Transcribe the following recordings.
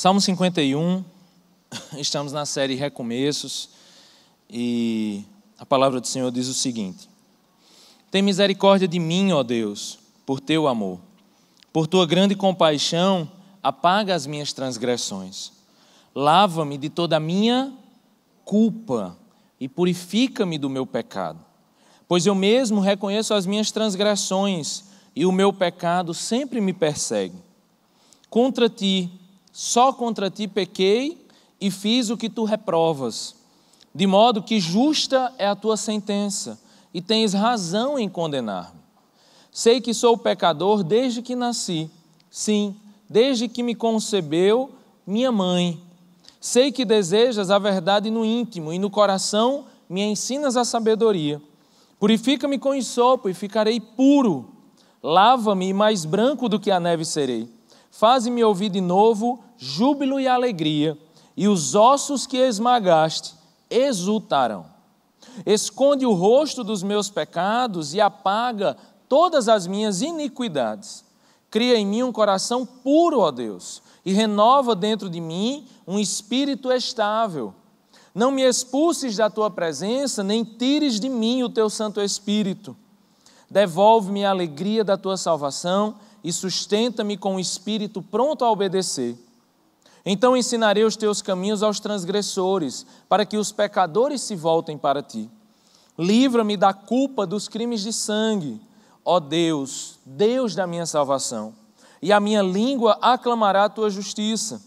Salmo 51, estamos na série Recomeços e a palavra do Senhor diz o seguinte: Tem misericórdia de mim, ó Deus, por teu amor. Por tua grande compaixão, apaga as minhas transgressões. Lava-me de toda a minha culpa e purifica-me do meu pecado. Pois eu mesmo reconheço as minhas transgressões e o meu pecado sempre me persegue. Contra ti, só contra ti pequei e fiz o que tu reprovas, de modo que justa é a tua sentença e tens razão em condenar-me. Sei que sou pecador desde que nasci, sim, desde que me concebeu minha mãe. Sei que desejas a verdade no íntimo e no coração me ensinas a sabedoria. Purifica-me com hisopo e ficarei puro. Lava-me e mais branco do que a neve serei. Faze-me ouvir de novo júbilo e alegria, e os ossos que esmagaste exultarão. Esconde o rosto dos meus pecados e apaga todas as minhas iniquidades. Cria em mim um coração puro, ó Deus, e renova dentro de mim um espírito estável. Não me expulses da tua presença, nem tires de mim o teu Santo Espírito. Devolve-me a alegria da tua salvação e sustenta-me com um espírito pronto a obedecer. Então ensinarei os teus caminhos aos transgressores, para que os pecadores se voltem para ti. Livra-me da culpa dos crimes de sangue, ó Deus, Deus da minha salvação, e a minha língua aclamará a tua justiça.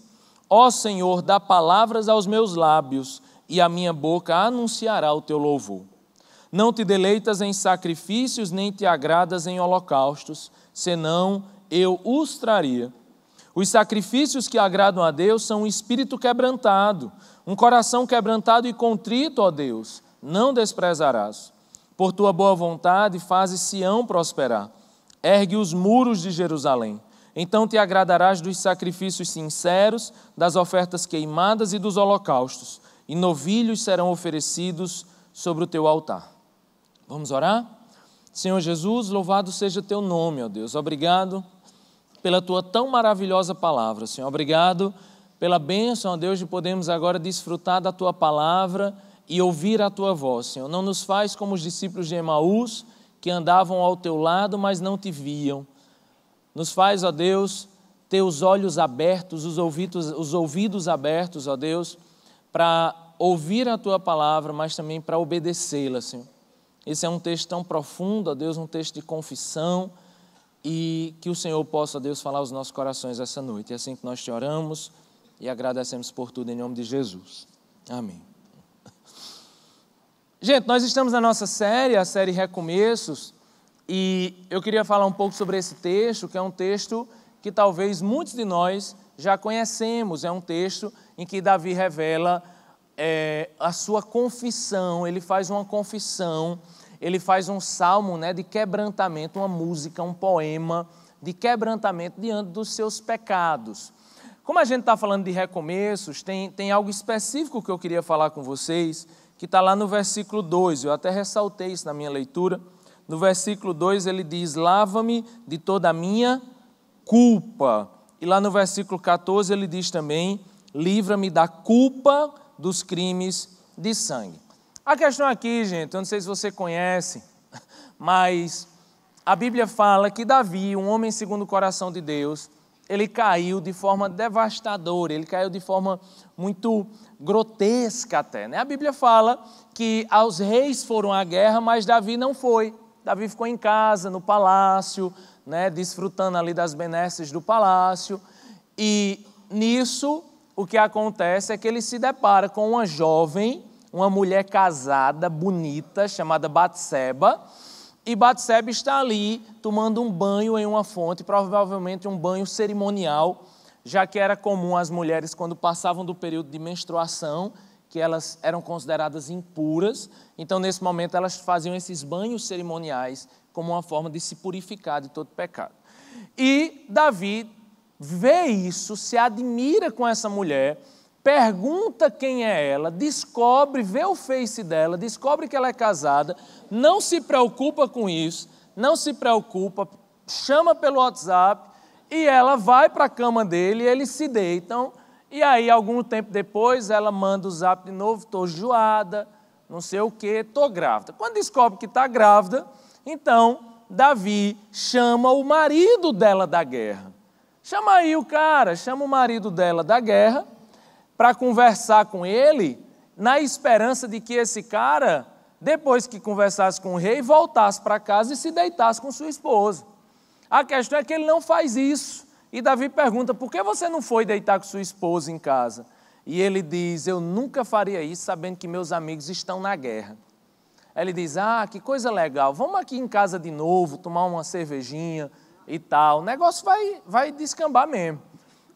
Ó Senhor, dá palavras aos meus lábios, e a minha boca anunciará o teu louvor. Não te deleitas em sacrifícios, nem te agradas em holocaustos, senão eu os traria. Os sacrifícios que agradam a Deus são um espírito quebrantado, um coração quebrantado e contrito, ó Deus, não desprezarás. Por tua boa vontade, fazes Sião prosperar. Ergue os muros de Jerusalém. Então te agradarás dos sacrifícios sinceros, das ofertas queimadas e dos holocaustos, e novilhos serão oferecidos sobre o teu altar. Vamos orar? Senhor Jesus, louvado seja teu nome, ó Deus. Obrigado pela tua tão maravilhosa palavra, Senhor. Obrigado pela bênção, ó Deus, de podermos agora desfrutar da tua palavra e ouvir a tua voz, Senhor. Não nos faz como os discípulos de Emaús, que andavam ao teu lado, mas não te viam. Nos faz, ó Deus, ter os olhos abertos, os ouvidos abertos, ó Deus, para ouvir a tua palavra, mas também para obedecê-la, Senhor. Esse é um texto tão profundo, ó Deus, um texto de confissão, e que o Senhor possa, ó Deus, falar aos nossos corações essa noite. É assim que nós te oramos e agradecemos por tudo em nome de Jesus. Amém. Gente, nós estamos na nossa série, a série Recomeços, e eu queria falar um pouco sobre esse texto, que é um texto que talvez muitos de nós já conhecemos. É um texto em que Davi revela a sua confissão, ele faz uma confissão, ele faz um salmo, de quebrantamento, uma música, um poema de quebrantamento diante dos seus pecados. Como a gente está falando de recomeços, tem algo específico que eu queria falar com vocês, que está lá no versículo 2, eu até ressaltei isso na minha leitura. No versículo 2 ele diz: lava-me de toda a minha culpa. E lá no versículo 14 ele diz também: livra-me da culpa dos crimes de sangue. A questão aqui, gente, eu não sei se você conhece, mas a Bíblia fala que Davi, um homem segundo o coração de Deus, ele caiu de forma devastadora, ele caiu de forma muito grotesca até. A Bíblia fala que os reis foram à guerra, mas Davi não foi. Davi ficou em casa, no palácio, desfrutando ali das benesses do palácio, e nisso o que acontece é que ele se depara com uma jovem, uma mulher casada, bonita, chamada Batseba, e Batseba está ali tomando um banho em uma fonte, provavelmente um banho cerimonial, já que era comum as mulheres, quando passavam do período de menstruação, que elas eram consideradas impuras, então nesse momento elas faziam esses banhos cerimoniais como uma forma de se purificar de todo pecado. E Davi vê isso, se admira com essa mulher, pergunta quem é ela, descobre, vê o face dela, descobre que ela é casada, não se preocupa com isso, não se preocupa, chama pelo WhatsApp e ela vai para a cama dele e eles se deitam E aí, algum tempo depois, ela manda o zap de novo, estou enjoada, não sei o quê, estou grávida. Quando descobre que está grávida, então Davi chama o marido dela da guerra. Chama aí o cara, chama o marido dela da guerra para conversar com ele, na esperança de que esse cara, depois que conversasse com o rei, voltasse para casa e se deitasse com sua esposa. A questão é que ele não faz isso. E Davi pergunta, por que você não foi deitar com sua esposa em casa? E ele diz, eu nunca faria isso sabendo que meus amigos estão na guerra. Aí ele diz, que coisa legal, vamos aqui em casa de novo, tomar uma cervejinha e tal. O negócio vai descambar mesmo.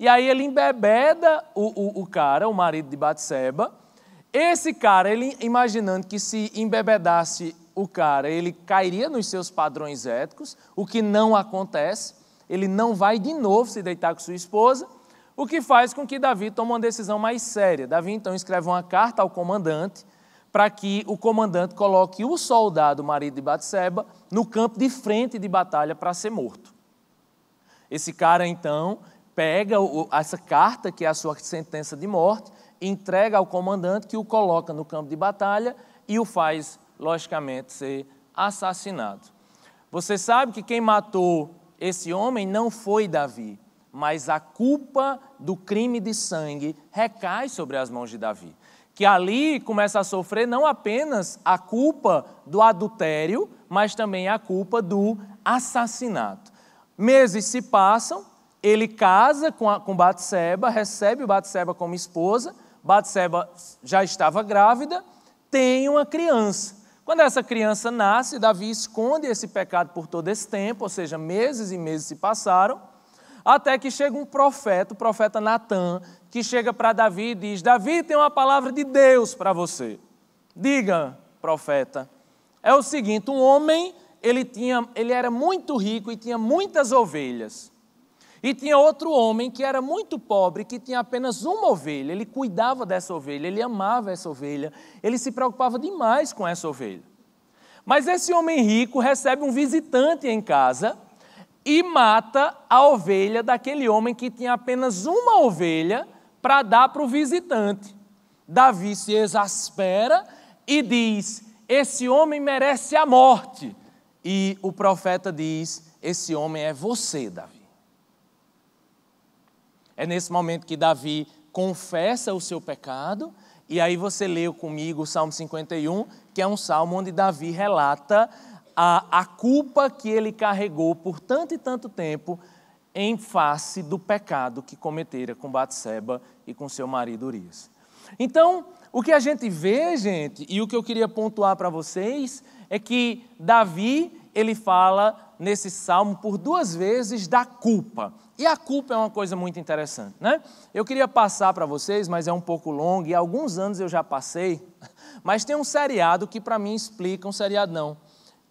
E aí ele embebeda o cara, o marido de Batseba. Esse cara, ele imaginando que se embebedasse o cara, ele cairia nos seus padrões éticos, o que não acontece. Ele não vai de novo se deitar com sua esposa, o que faz com que Davi tome uma decisão mais séria. Davi, então, escreve uma carta ao comandante para que o comandante coloque o soldado, o marido de Batseba, no campo de frente de batalha para ser morto. Esse cara, então, pega essa carta, que é a sua sentença de morte, entrega ao comandante, que o coloca no campo de batalha e o faz, logicamente, ser assassinado. Você sabe que quem matou esse homem não foi Davi, mas a culpa do crime de sangue recai sobre as mãos de Davi. Que ali começa a sofrer não apenas a culpa do adultério, mas também a culpa do assassinato. Meses se passam, ele casa com Batseba, recebe Batseba como esposa, Batseba já estava grávida, tem uma criança. Quando essa criança nasce, Davi esconde esse pecado por todo esse tempo, ou seja, meses e meses se passaram, até que chega um profeta, o profeta Natã, que chega para Davi e diz, Davi, tem uma palavra de Deus para você. Diga, profeta. É o seguinte, um homem, ele era muito rico e tinha muitas ovelhas. E tinha outro homem que era muito pobre, que tinha apenas uma ovelha. Ele cuidava dessa ovelha, ele amava essa ovelha, ele se preocupava demais com essa ovelha. Mas esse homem rico recebe um visitante em casa e mata a ovelha daquele homem que tinha apenas uma ovelha para dar para o visitante. Davi se exaspera e diz, esse homem merece a morte. E o profeta diz, esse homem é você, Davi. É nesse momento que Davi confessa o seu pecado, e aí você leu comigo o Salmo 51, que é um salmo onde Davi relata a culpa que ele carregou por tanto e tanto tempo em face do pecado que cometera com Batseba e com seu marido Urias. Então, o que a gente vê, gente, e o que eu queria pontuar para vocês, é que Davi, ele fala nesse salmo por 2 vezes da culpa. E a culpa é uma coisa muito interessante, né? Eu queria passar para vocês, mas é um pouco longo, e há alguns anos eu já passei, mas tem um seriado que para mim explica, um seriado não,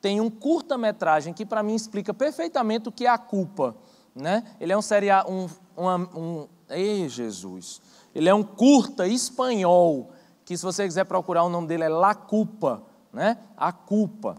tem um curta-metragem que para mim explica perfeitamente o que é a culpa, né? Ele é um seriado, ei Jesus, ele é um curta espanhol, que se você quiser procurar o nome dele é La Culpa, né? A culpa.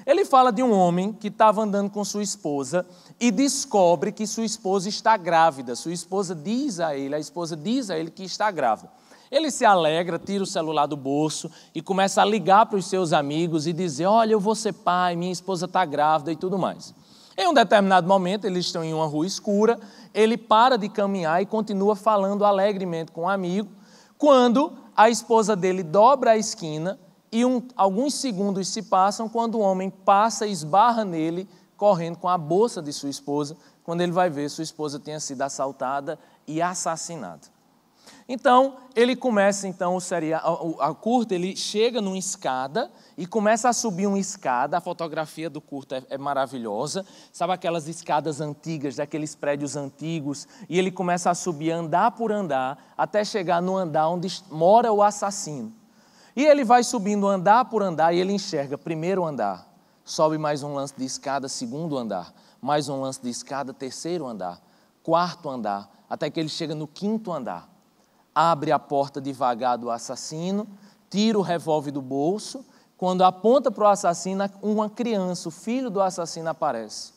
Ele fala de um homem que estava andando com sua esposa e descobre que sua esposa está grávida. A esposa diz a ele que está grávida. Ele se alegra, tira o celular do bolso e começa a ligar para os seus amigos e dizer, olha, eu vou ser pai, minha esposa está grávida e tudo mais. Em um determinado momento, eles estão em uma rua escura, ele para de caminhar e continua falando alegremente com um amigo, quando a esposa dele dobra a esquina e alguns segundos se passam quando o homem passa e esbarra nele, correndo com a bolsa de sua esposa, quando ele vai ver sua esposa tinha sido assaltada e assassinada. Então, ele começa a curta, ele chega numa escada e começa a subir uma escada, a fotografia do curta é maravilhosa, sabe aquelas escadas antigas, daqueles prédios antigos, e ele começa a subir andar por andar, até chegar no andar onde mora o assassino. E ele vai subindo andar por andar e ele enxerga primeiro andar, sobe mais um lance de escada, segundo andar, mais um lance de escada, terceiro andar, quarto andar, até que ele chega no quinto andar. Abre a porta devagar do assassino, tira o revólver do bolso, quando aponta para o assassino, uma criança, o filho do assassino aparece.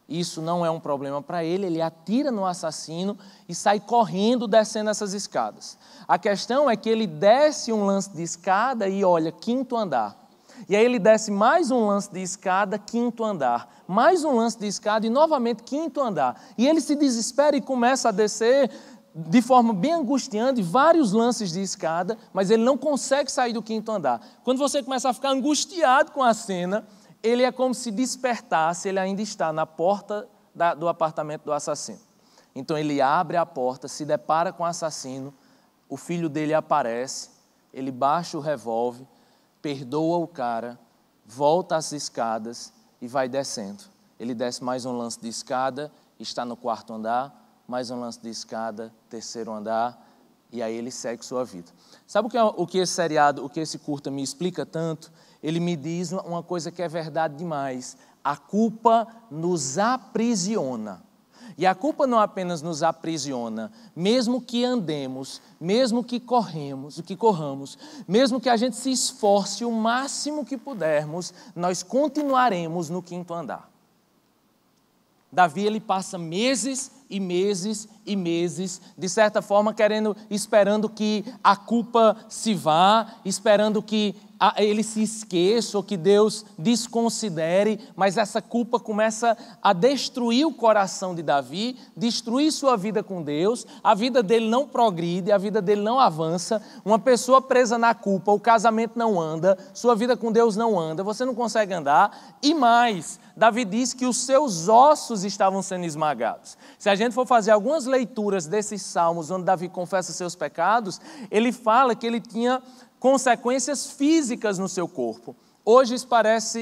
Isso não é um problema para ele, ele atira no assassino e sai correndo descendo essas escadas. A questão é que ele desce um lance de escada e olha, 5º andar. E aí ele desce mais um lance de escada, 5º andar. Mais um lance de escada e novamente 5º andar. E ele se desespera e começa a descer de forma bem angustiante, vários lances de escada, mas ele não consegue sair do 5º andar. Quando você começa a ficar angustiado com a cena, ele é como se despertasse, ele ainda está na porta do apartamento do assassino. Então ele abre a porta, se depara com o assassino, o filho dele aparece, ele baixa o revólver, perdoa o cara, volta às escadas e vai descendo. Ele desce mais um lance de escada, está no 4º andar, mais um lance de escada, 3º andar, e aí ele segue sua vida. Sabe o que esse seriado, o que esse curta me explica tanto? Ele me diz uma coisa que é verdade demais. A culpa nos aprisiona. E a culpa não apenas nos aprisiona, mesmo que andemos, mesmo que corramos, mesmo que a gente se esforce o máximo que pudermos, nós continuaremos no 5º andar. Davi, ele passa meses e meses e meses, de certa forma, esperando que a culpa se vá, esperando que ele se esqueça ou que Deus desconsidere, mas essa culpa começa a destruir o coração de Davi, destruir sua vida com Deus, a vida dele não progride, a vida dele não avança, uma pessoa presa na culpa, o casamento não anda, sua vida com Deus não anda, você não consegue andar, e mais, Davi diz que os seus ossos estavam sendo esmagados. Se a gente for fazer algumas leituras desses salmos, onde Davi confessa seus pecados, ele fala que ele tinha consequências físicas no seu corpo. Hoje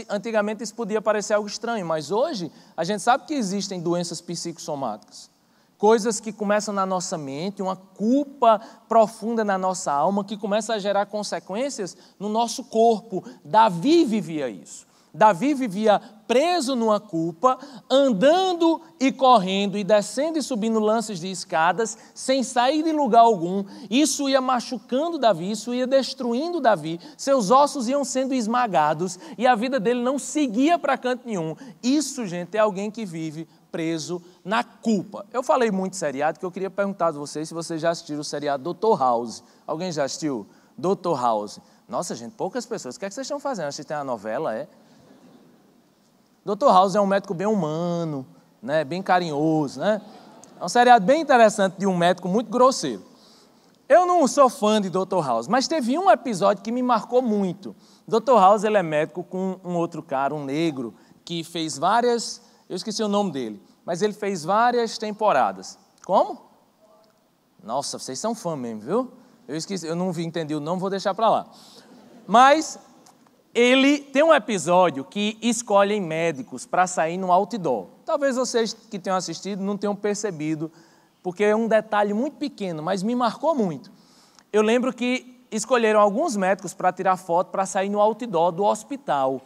antigamente isso podia parecer algo estranho, mas hoje a gente sabe que existem doenças psicossomáticas. Coisas que começam na nossa mente, uma culpa profunda na nossa alma, que começa a gerar consequências no nosso corpo. Davi vivia isso. Davi vivia preso numa culpa, andando e correndo e descendo e subindo lances de escadas, sem sair de lugar algum. Isso ia machucando Davi, isso ia destruindo Davi, seus ossos iam sendo esmagados e a vida dele não seguia para canto nenhum. Isso, gente, é alguém que vive preso na culpa. Eu falei muito seriado, que eu queria perguntar a vocês se vocês já assistiram o seriado Dr. House. Alguém já assistiu? Dr. House. Nossa, gente, poucas pessoas. O que é que vocês estão fazendo? Assistem a novela, é? Dr. House é um médico bem humano, né? Bem carinhoso, né? É um seriado bem interessante de um médico muito grosseiro. Eu não sou fã de Dr. House, mas teve um episódio que me marcou muito. Dr. House, ele é médico com um outro cara, um negro, que fez várias... Eu esqueci o nome dele, mas ele fez várias temporadas. Como? Nossa, vocês são fã mesmo, viu? Eu não entendi o nome, vou deixar para lá. Mas... ele tem um episódio que escolhem médicos para sair no outdoor. Talvez vocês que tenham assistido não tenham percebido, porque é um detalhe muito pequeno, mas me marcou muito. Eu lembro que escolheram alguns médicos para tirar foto para sair no outdoor do hospital,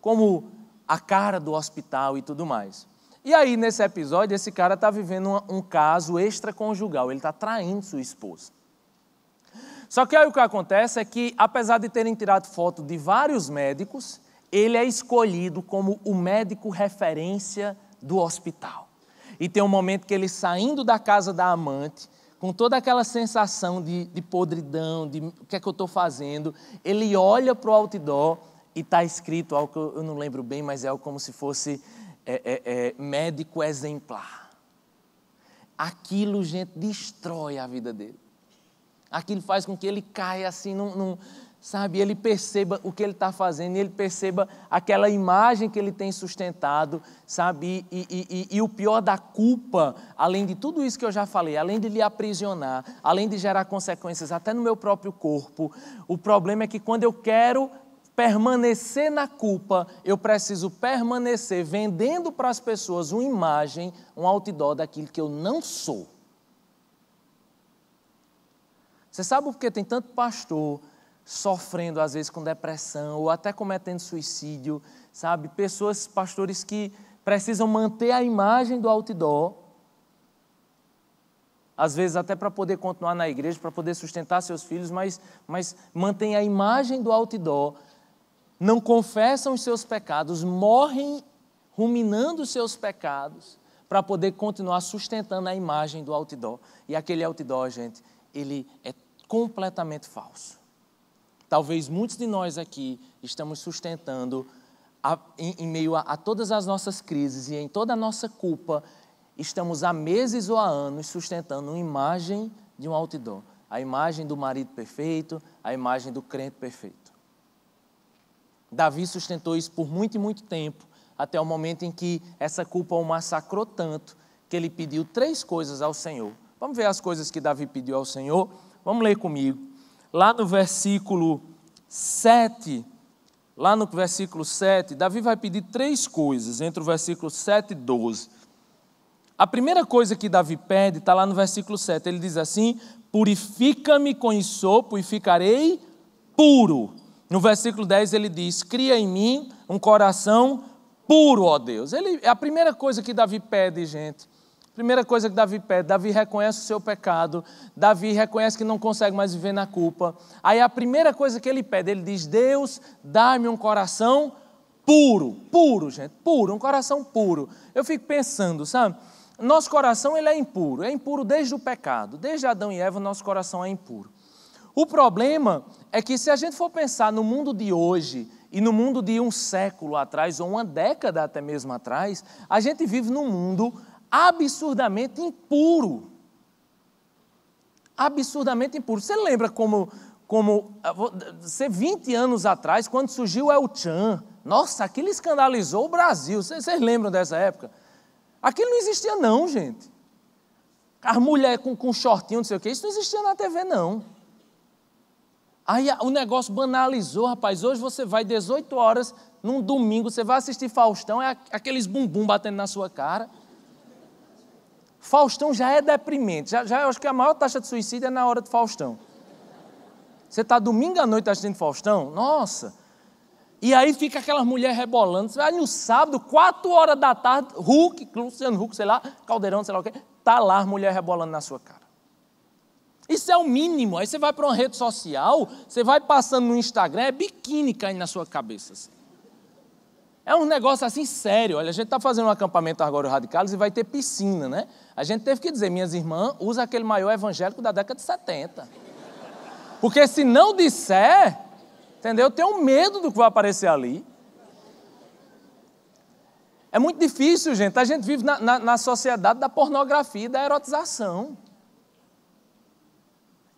como a cara do hospital e tudo mais. E aí, nesse episódio, esse cara está vivendo um caso extraconjugal, ele está traindo sua esposa. Só que aí o que acontece é que, apesar de terem tirado foto de vários médicos, ele é escolhido como o médico referência do hospital. E tem um momento que ele, saindo da casa da amante, com toda aquela sensação de podridão, de o que é que eu estou fazendo, ele olha para o outdoor e está escrito algo que eu não lembro bem, mas é algo como se fosse médico exemplar. Aquilo, gente, destrói a vida dele. Aquilo faz com que ele caia assim, sabe? Ele perceba o que ele está fazendo, ele perceba aquela imagem que ele tem sustentado, sabe? E o pior da culpa, além de tudo isso que eu já falei, além de lhe aprisionar, além de gerar consequências até no meu próprio corpo, o problema é que quando eu quero permanecer na culpa, eu preciso permanecer vendendo para as pessoas uma imagem, um outdoor daquilo que eu não sou. Você sabe por que tem tanto pastor sofrendo, às vezes, com depressão, ou até cometendo suicídio, sabe? Pastores que precisam manter a imagem do outdoor, às vezes até para poder continuar na igreja, para poder sustentar seus filhos, mas mantém a imagem do outdoor, não confessam os seus pecados, morrem ruminando os seus pecados, para poder continuar sustentando a imagem do outdoor. E aquele outdoor, gente, ele é completamente falso. Talvez muitos de nós aqui estamos sustentando, em meio a todas as nossas crises e em toda a nossa culpa, estamos há meses ou há anos sustentando uma imagem de um outdoor. A imagem do marido perfeito, a imagem do crente perfeito. Davi sustentou isso por muito e muito tempo, até o momento em que essa culpa o massacrou tanto, que ele pediu 3 coisas ao Senhor. Vamos ver as coisas que Davi pediu ao Senhor? Vamos ler comigo. Lá no versículo 7, Davi vai pedir 3 coisas, entre o versículo 7 e 12. A primeira coisa que Davi pede está lá no versículo 7, ele diz assim: purifica-me com hisopo e ficarei puro. No versículo 10 ele diz: cria em mim um coração puro, ó Deus. A primeira coisa que Davi pede, gente, Davi reconhece o seu pecado, Davi reconhece que não consegue mais viver na culpa. Aí a primeira coisa que ele pede, ele diz: Deus, dá-me um coração puro, gente, puro, um coração puro. Eu fico pensando, sabe, nosso coração ele é impuro desde o pecado, desde Adão e Eva nosso coração é impuro. O problema é que se a gente for pensar no mundo de hoje e no mundo de um século atrás, ou uma década até mesmo atrás, a gente vive num mundo absurdamente impuro. Absurdamente impuro. Você lembra como 20 anos atrás, quando surgiu o El Chan, nossa, aquilo escandalizou o Brasil. Vocês lembram dessa época? Aquilo não existia não, gente. As mulheres com shortinho, não sei o quê, isso não existia na TV não. Aí o negócio banalizou, rapaz. Hoje você vai 18 horas, num domingo, você vai assistir Faustão, é aqueles bumbum batendo na sua cara. Faustão já é deprimente. Já eu acho que a maior taxa de suicídio é na hora de Faustão. Você está domingo à noite assistindo Faustão? Nossa! E aí fica aquelas mulheres rebolando. Você vai no sábado, 4 horas da tarde, Luciano Huck, sei lá, Caldeirão, sei lá o quê, está lá as mulheres rebolando na sua cara. Isso é o mínimo. Aí você vai para uma rede social, você vai passando no Instagram, é biquíni caindo na sua cabeça. Assim. É um negócio assim sério. Olha, a gente está fazendo um acampamento agora, o Radicalis, e vai ter piscina, né? A gente teve que dizer, minhas irmãs, usa aquele maiô evangélico da década de 70. Porque se não disser, entendeu? Eu tenho medo do que vai aparecer ali. É muito difícil, gente. A gente vive na sociedade da pornografia e da erotização.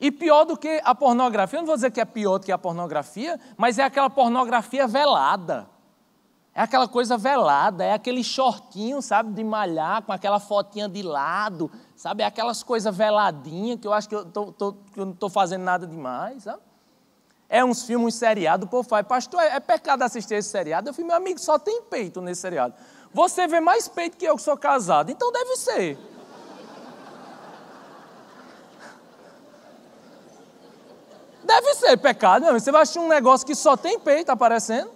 E pior do que a pornografia, eu não vou dizer que é pior do que a pornografia, mas é aquela pornografia velada. É aquela coisa velada, é aquele shortinho, sabe, de malhar, com aquela fotinha de lado, sabe, é aquelas coisas veladinhas, que eu acho que eu não estou fazendo nada demais, sabe? É uns filmes, uns seriados, o povo fala, pastor, é pecado assistir esse seriado? Eu falei, meu amigo, só tem peito nesse seriado. Você vê mais peito que eu sou casado, então deve ser. Deve ser pecado, meu. Você vai assistir um negócio que só tem peito aparecendo.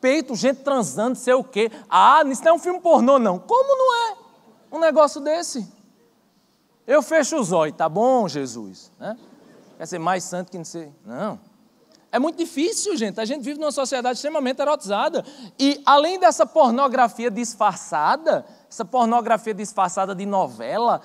Peito, gente transando, sei o quê. Ah, isso não é um filme pornô, não. Como não é um negócio desse? Eu fecho os olhos, tá bom, Jesus? Né? Quer ser mais santo que não sei. Não. É muito difícil, gente. A gente vive numa sociedade extremamente erotizada. E além dessa pornografia disfarçada, de novela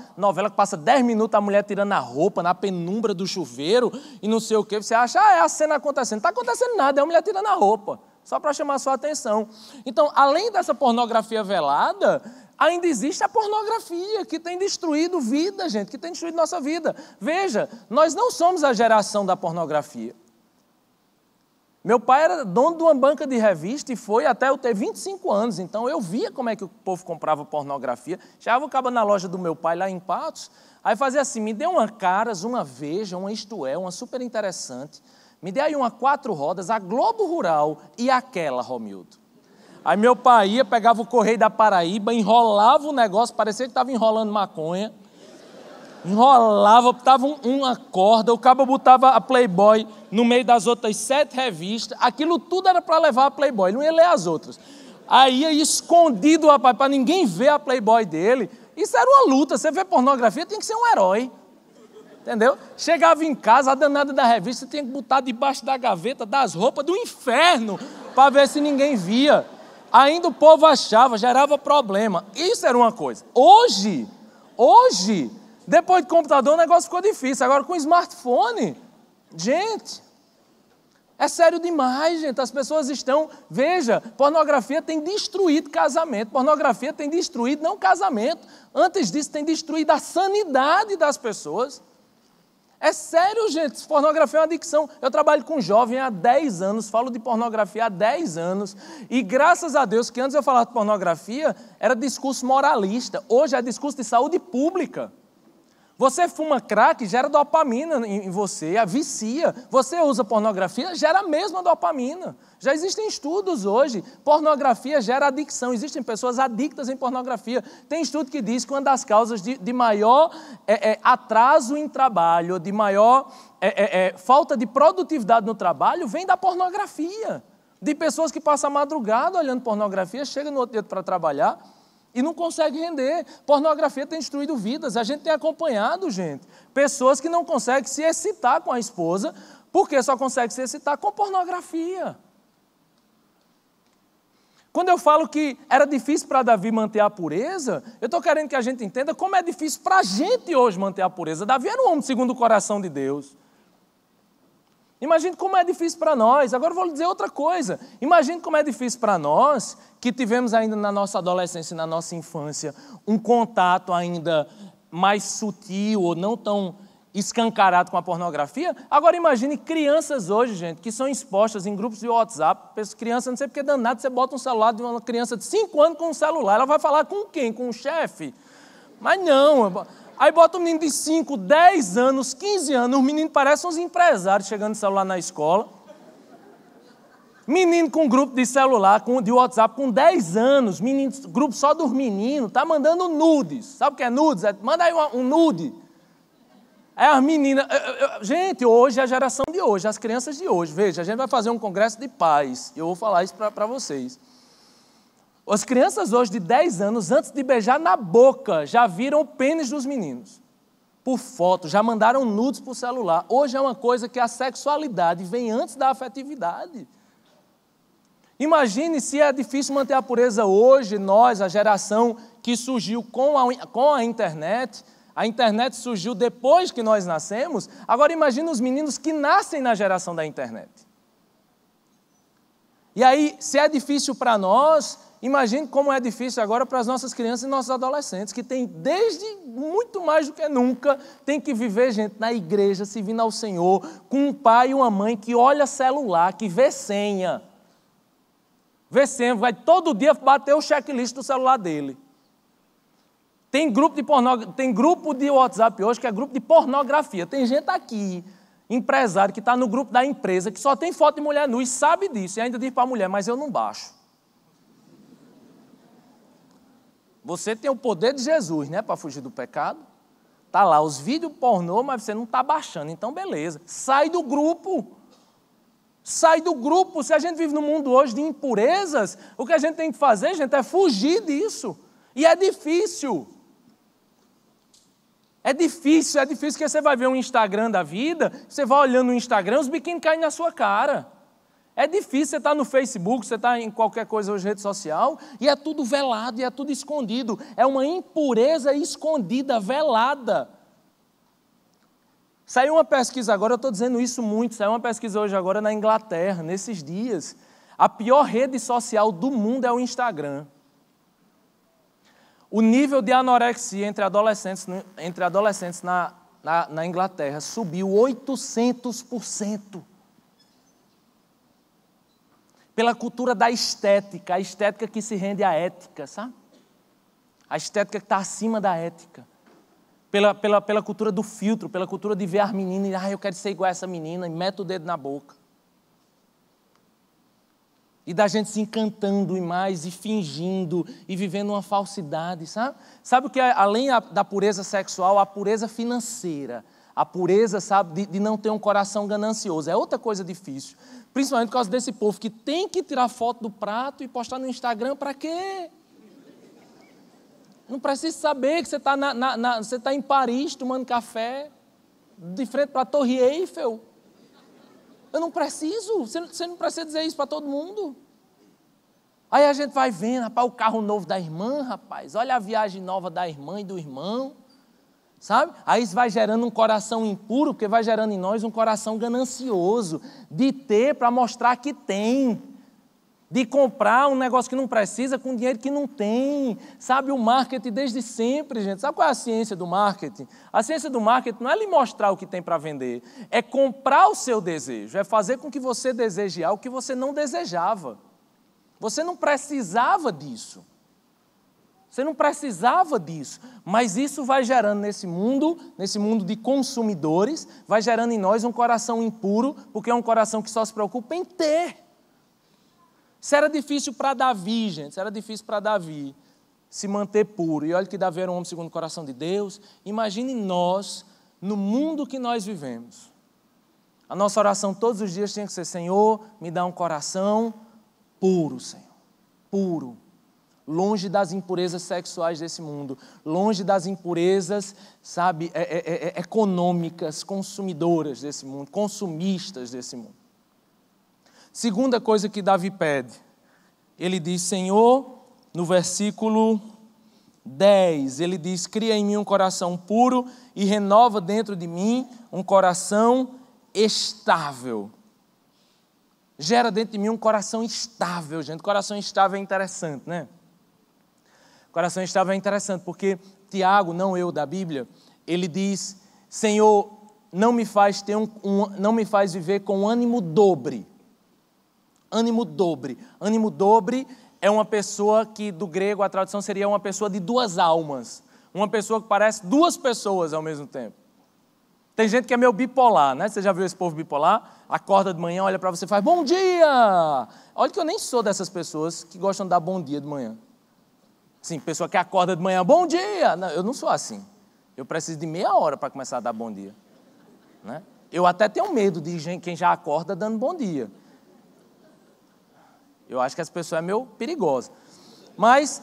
que passa 10 minutos a mulher tirando a roupa na penumbra do chuveiro e não sei o quê, você acha, é a cena acontecendo. Não está acontecendo nada, é a mulher tirando a roupa, só para chamar a sua atenção. Então, além dessa pornografia velada, ainda existe a pornografia que tem destruído vida, gente, que tem destruído nossa vida. Veja, nós não somos a geração da pornografia. Meu pai era dono de uma banca de revista e foi até eu ter 25 anos. Então, eu via como é que o povo comprava pornografia. Chegava o cabo na loja do meu pai, lá em Patos, aí fazia assim, me dê uma Caras, uma Veja, uma Isto É, uma super interessante. Me dê aí uma 4 rodas, a Globo Rural e aquela, Romildo. Aí meu pai ia, pegava o Correio da Paraíba, enrolava o negócio, parecia que estava enrolando maconha. Enrolava, botava uma corda, o cabo botava a Playboy no meio das outras 7 revistas, aquilo tudo era para levar a Playboy, não ia ler as outras. Aí ia escondido, rapaz, para ninguém ver a Playboy dele. Isso era uma luta, você vê pornografia, tem que ser um herói, entendeu? Chegava em casa, a danada da revista, tinha que botar debaixo da gaveta das roupas do inferno, para ver se ninguém via. Ainda o povo achava, gerava problema. Isso era uma coisa. Hoje, depois de computador, o negócio ficou difícil. Agora com smartphone, gente, é sério demais, gente. As pessoas estão... Veja, pornografia tem destruído casamento. Pornografia tem destruído, não casamento. Antes disso, tem destruído a sanidade das pessoas. É sério, gente. Pornografia é uma adicção. Eu trabalho com jovem há 10 anos, falo de pornografia há 10 anos. E graças a Deus que antes eu falava de pornografia, era discurso moralista. Hoje é discurso de saúde pública. Você fuma crack, gera dopamina em você, vicia. Você usa pornografia, gera a mesma dopamina. Já existem estudos hoje. Pornografia gera adicção. Existem pessoas adictas em pornografia. Tem estudo que diz que uma das causas de maior atraso em trabalho, de maior falta de produtividade no trabalho, vem da pornografia. De pessoas que passam a madrugada olhando pornografia, chegam no outro dia para trabalhar e não consegue render. Pornografia tem destruído vidas. A gente tem acompanhado, gente, pessoas que não conseguem se excitar com a esposa, porque só conseguem se excitar com pornografia. Quando eu falo que era difícil para Davi manter a pureza, eu estou querendo que a gente entenda como é difícil para a gente hoje manter a pureza. Davi era um homem segundo o coração de Deus. Imagine como é difícil para nós. Agora eu vou lhe dizer outra coisa. Imagine como é difícil para nós, que tivemos ainda na nossa adolescência e na nossa infância, um contato ainda mais sutil ou não tão escancarado com a pornografia. Agora imagine crianças hoje, gente, que são expostas em grupos de WhatsApp. Criança, não sei porque danado, você bota um celular de uma criança de 5 anos com um celular. Ela vai falar com quem? Com o chefe? Mas não... Aí bota um menino de 5, 10 anos, 15 anos, os meninos parecem uns empresários chegando de celular na escola. Menino com grupo de celular, de WhatsApp, com 10 anos, grupo só dos meninos, tá mandando nudes. Sabe o que é nudes? Manda aí um nude. Aí as meninas... Gente, hoje é a geração de hoje, as crianças de hoje. Veja, a gente vai fazer um congresso de pais, eu vou falar isso para vocês. As crianças hoje de 10 anos, antes de beijar na boca, já viram o pênis dos meninos. Por foto, já mandaram nudes por celular. Hoje é uma coisa que a sexualidade vem antes da afetividade. Imagine se é difícil manter a pureza hoje, nós, a geração que surgiu com a internet. A internet surgiu depois que nós nascemos. Agora imagine os meninos que nascem na geração da internet. E aí, se é difícil para nós... Imagine como é difícil agora para as nossas crianças e nossos adolescentes, que têm, desde muito mais do que nunca, tem que viver, gente, na igreja, servindo ao Senhor, com um pai e uma mãe que olha celular, que vê senha. Vê senha, vai todo dia bater o checklist do celular dele. Tem grupo de WhatsApp hoje que é grupo de pornografia. Tem gente aqui, empresário, que está no grupo da empresa, que só tem foto de mulher nua e sabe disso, e ainda diz para a mulher, mas eu não baixo. Você tem o poder de Jesus, né, para fugir do pecado. Está lá os vídeos pornô, mas você não está baixando. Então, beleza. Sai do grupo. Sai do grupo. Se a gente vive num mundo hoje de impurezas, o que a gente tem que fazer, gente, é fugir disso. E é difícil. É difícil porque você vai ver um Instagram da vida, você vai olhando no Instagram, os biquíni caem na sua cara. É difícil, você está no Facebook, você está em qualquer coisa hoje, rede social, e é tudo velado, e é tudo escondido. É uma impureza escondida, velada. Saiu uma pesquisa agora, eu estou dizendo isso muito, saiu uma pesquisa hoje agora na Inglaterra, nesses dias. A pior rede social do mundo é o Instagram. O nível de anorexia entre adolescentes na Inglaterra subiu 800%. Pela cultura da estética, a estética que se rende à ética, sabe? A estética que está acima da ética. Pela cultura do filtro, pela cultura de ver as meninas e, eu quero ser igual a essa menina, e mete o dedo na boca. E da gente se encantando e mais, e fingindo, e vivendo uma falsidade, sabe? Sabe o que é, além da pureza sexual, a pureza financeira. A pureza, sabe, de não ter um coração ganancioso. É outra coisa difícil. Principalmente por causa desse povo que tem que tirar foto do prato e postar no Instagram, para quê? Não precisa saber que você está você tá em Paris tomando café, de frente para a Torre Eiffel. Eu não preciso, você não precisa dizer isso para todo mundo. Aí a gente vai vendo, rapaz, o carro novo da irmã, rapaz, olha a viagem nova da irmã e do irmão, sabe? Aí isso vai gerando um coração impuro, porque vai gerando em nós um coração ganancioso, de ter para mostrar que tem, de comprar um negócio que não precisa com dinheiro que não tem, sabe? O marketing desde sempre, gente. Sabe qual é a ciência do marketing? A ciência do marketing não é lhe mostrar o que tem para vender, é comprar o seu desejo, é fazer com que você deseje algo que você não desejava. Você não precisava disso. Você não precisava disso. Mas isso vai gerando nesse mundo de consumidores, vai gerando em nós um coração impuro, porque é um coração que só se preocupa em ter. Isso era difícil para Davi, gente. Isso era difícil para Davi se manter puro. E olha que Davi era um homem segundo o coração de Deus. Imagine nós, no mundo que nós vivemos. A nossa oração todos os dias tinha que ser: Senhor, me dá um coração puro, Senhor. Puro. Longe das impurezas sexuais desse mundo. Longe das impurezas, sabe, econômicas, consumidoras desse mundo. Consumistas desse mundo. Segunda coisa que Davi pede, ele diz: Senhor, no versículo 10, ele diz: cria em mim um coração puro e renova dentro de mim um coração estável. Gera dentro de mim um coração estável, gente. Coração estável é interessante, né? Coração estável é interessante porque Tiago, não eu da Bíblia, ele diz: Senhor, não me faz viver com ânimo dobre. Ânimo dobre. Ânimo dobre é uma pessoa que, do grego, a tradução seria uma pessoa de duas almas. Uma pessoa que parece duas pessoas ao mesmo tempo. Tem gente que é meio bipolar, né? Você já viu esse povo bipolar? Acorda de manhã, olha para você e faz: bom dia! Olha que eu nem sou dessas pessoas que gostam de dar bom dia de manhã. Sim, pessoa que acorda de manhã: bom dia! Não, eu não sou assim. Eu preciso de meia hora para começar a dar bom dia. Né? Eu até tenho medo de quem já acorda dando bom dia. Eu acho que essa pessoa é meio perigosa. Mas,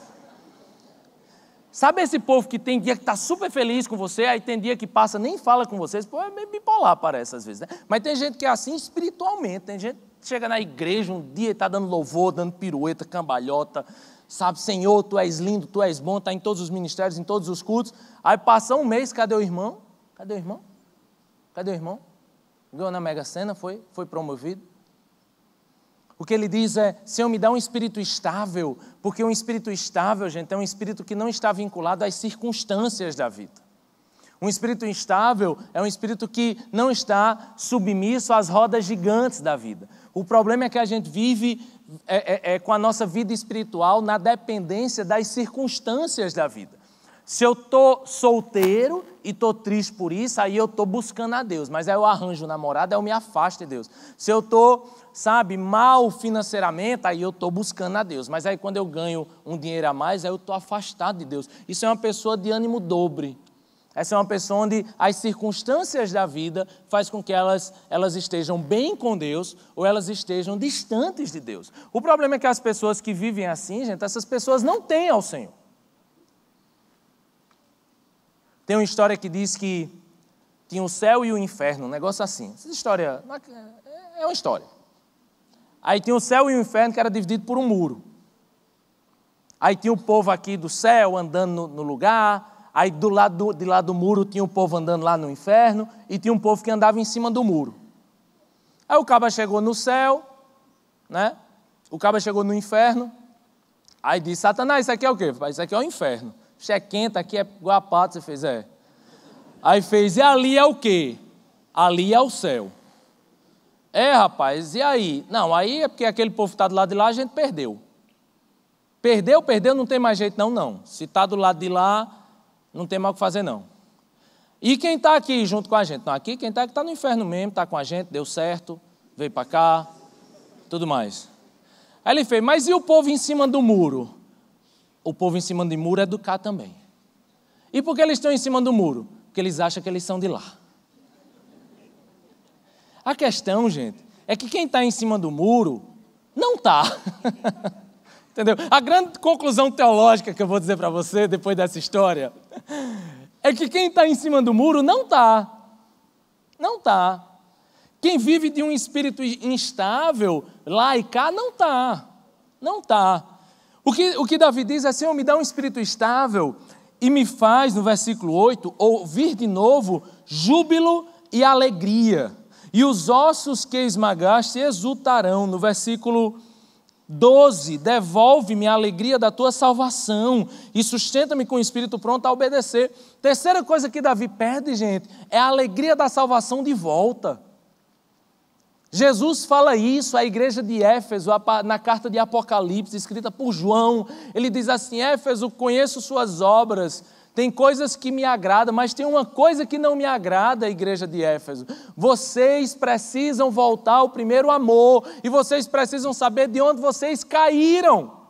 sabe esse povo que tem dia que está super feliz com você, aí tem dia que passa, nem fala com você? Esse povo é meio bipolar, parece, às vezes. Né? Mas tem gente que é assim espiritualmente. Tem gente que chega na igreja um dia e está dando louvor, dando pirueta, cambalhota. Sabe, Senhor, Tu és lindo, Tu és bom, está em todos os ministérios, em todos os cultos. Aí passa um mês, cadê o irmão? Cadê o irmão? Cadê o irmão? Ganhou na Mega Sena, foi promovido. O que ele diz é: Senhor, me dá um espírito estável, porque um espírito estável, gente, é um espírito que não está vinculado às circunstâncias da vida. Um espírito instável é um espírito que não está submisso às rodas gigantes da vida. O problema é que a gente vive com a nossa vida espiritual na dependência das circunstâncias da vida. Se eu estou solteiro e estou triste por isso, aí eu estou buscando a Deus. Mas aí eu arranjo namorado, aí eu me afasto de Deus. Se eu estou, mal financeiramente, aí eu estou buscando a Deus. Mas aí quando eu ganho um dinheiro a mais, aí eu estou afastado de Deus. Isso é uma pessoa de ânimo dobre. Essa é uma pessoa onde as circunstâncias da vida fazem com que elas estejam bem com Deus ou elas estejam distantes de Deus. O problema é que as pessoas que vivem assim, gente, essas pessoas não têm ao Senhor. Tem uma história que diz que tinha o céu e o inferno, um negócio assim. Essa história é uma história. Aí tinha o céu e o inferno que era dividido por um muro. Aí tinha o povo aqui do céu andando no lugar, aí de lá do muro tinha o povo andando lá no inferno, e tinha um povo que andava em cima do muro. Aí o cabra chegou no céu, né? O cabra chegou no inferno, aí disse: Satanás, isso aqui é o quê? Isso aqui é o inferno. Isso é quente, aqui é igual a pato. Você fez: é. Aí fez: e ali é o quê? Ali é o céu. É, rapaz, e aí? Não, aí é porque aquele povo que está do lado de lá, a gente perdeu. Perdeu, não tem mais jeito não. Se está do lado de lá, não tem mais o que fazer não. E quem está aqui junto com a gente? Não, aqui quem está no inferno mesmo, está com a gente, deu certo, veio para cá, tudo mais. Aí ele fez: mas e o povo em cima do muro? O povo em cima do muro é do cá também. E por que eles estão em cima do muro? Porque eles acham que eles são de lá. A questão, gente, é que quem está em cima do muro não está. Entendeu? A grande conclusão teológica que eu vou dizer para você depois dessa história é que quem está em cima do muro não está. Não está. Quem vive de um espírito instável lá e cá não está. Não está. O que Davi diz é: Senhor, me dá um espírito estável e me faz, no versículo 8, ouvir de novo júbilo e alegria. E os ossos que esmagaste exultarão. No versículo 12, devolve-me a alegria da tua salvação e sustenta-me com o espírito pronto a obedecer. Terceira coisa que Davi pede, gente, é a alegria da salvação de volta. Jesus fala isso à igreja de Éfeso, na carta de Apocalipse, escrita por João. Ele diz assim: Éfeso, conheço suas obras, tem coisas que me agradam, mas tem uma coisa que não me agrada, a igreja de Éfeso. Vocês precisam voltar ao primeiro amor, e vocês precisam saber de onde vocês caíram.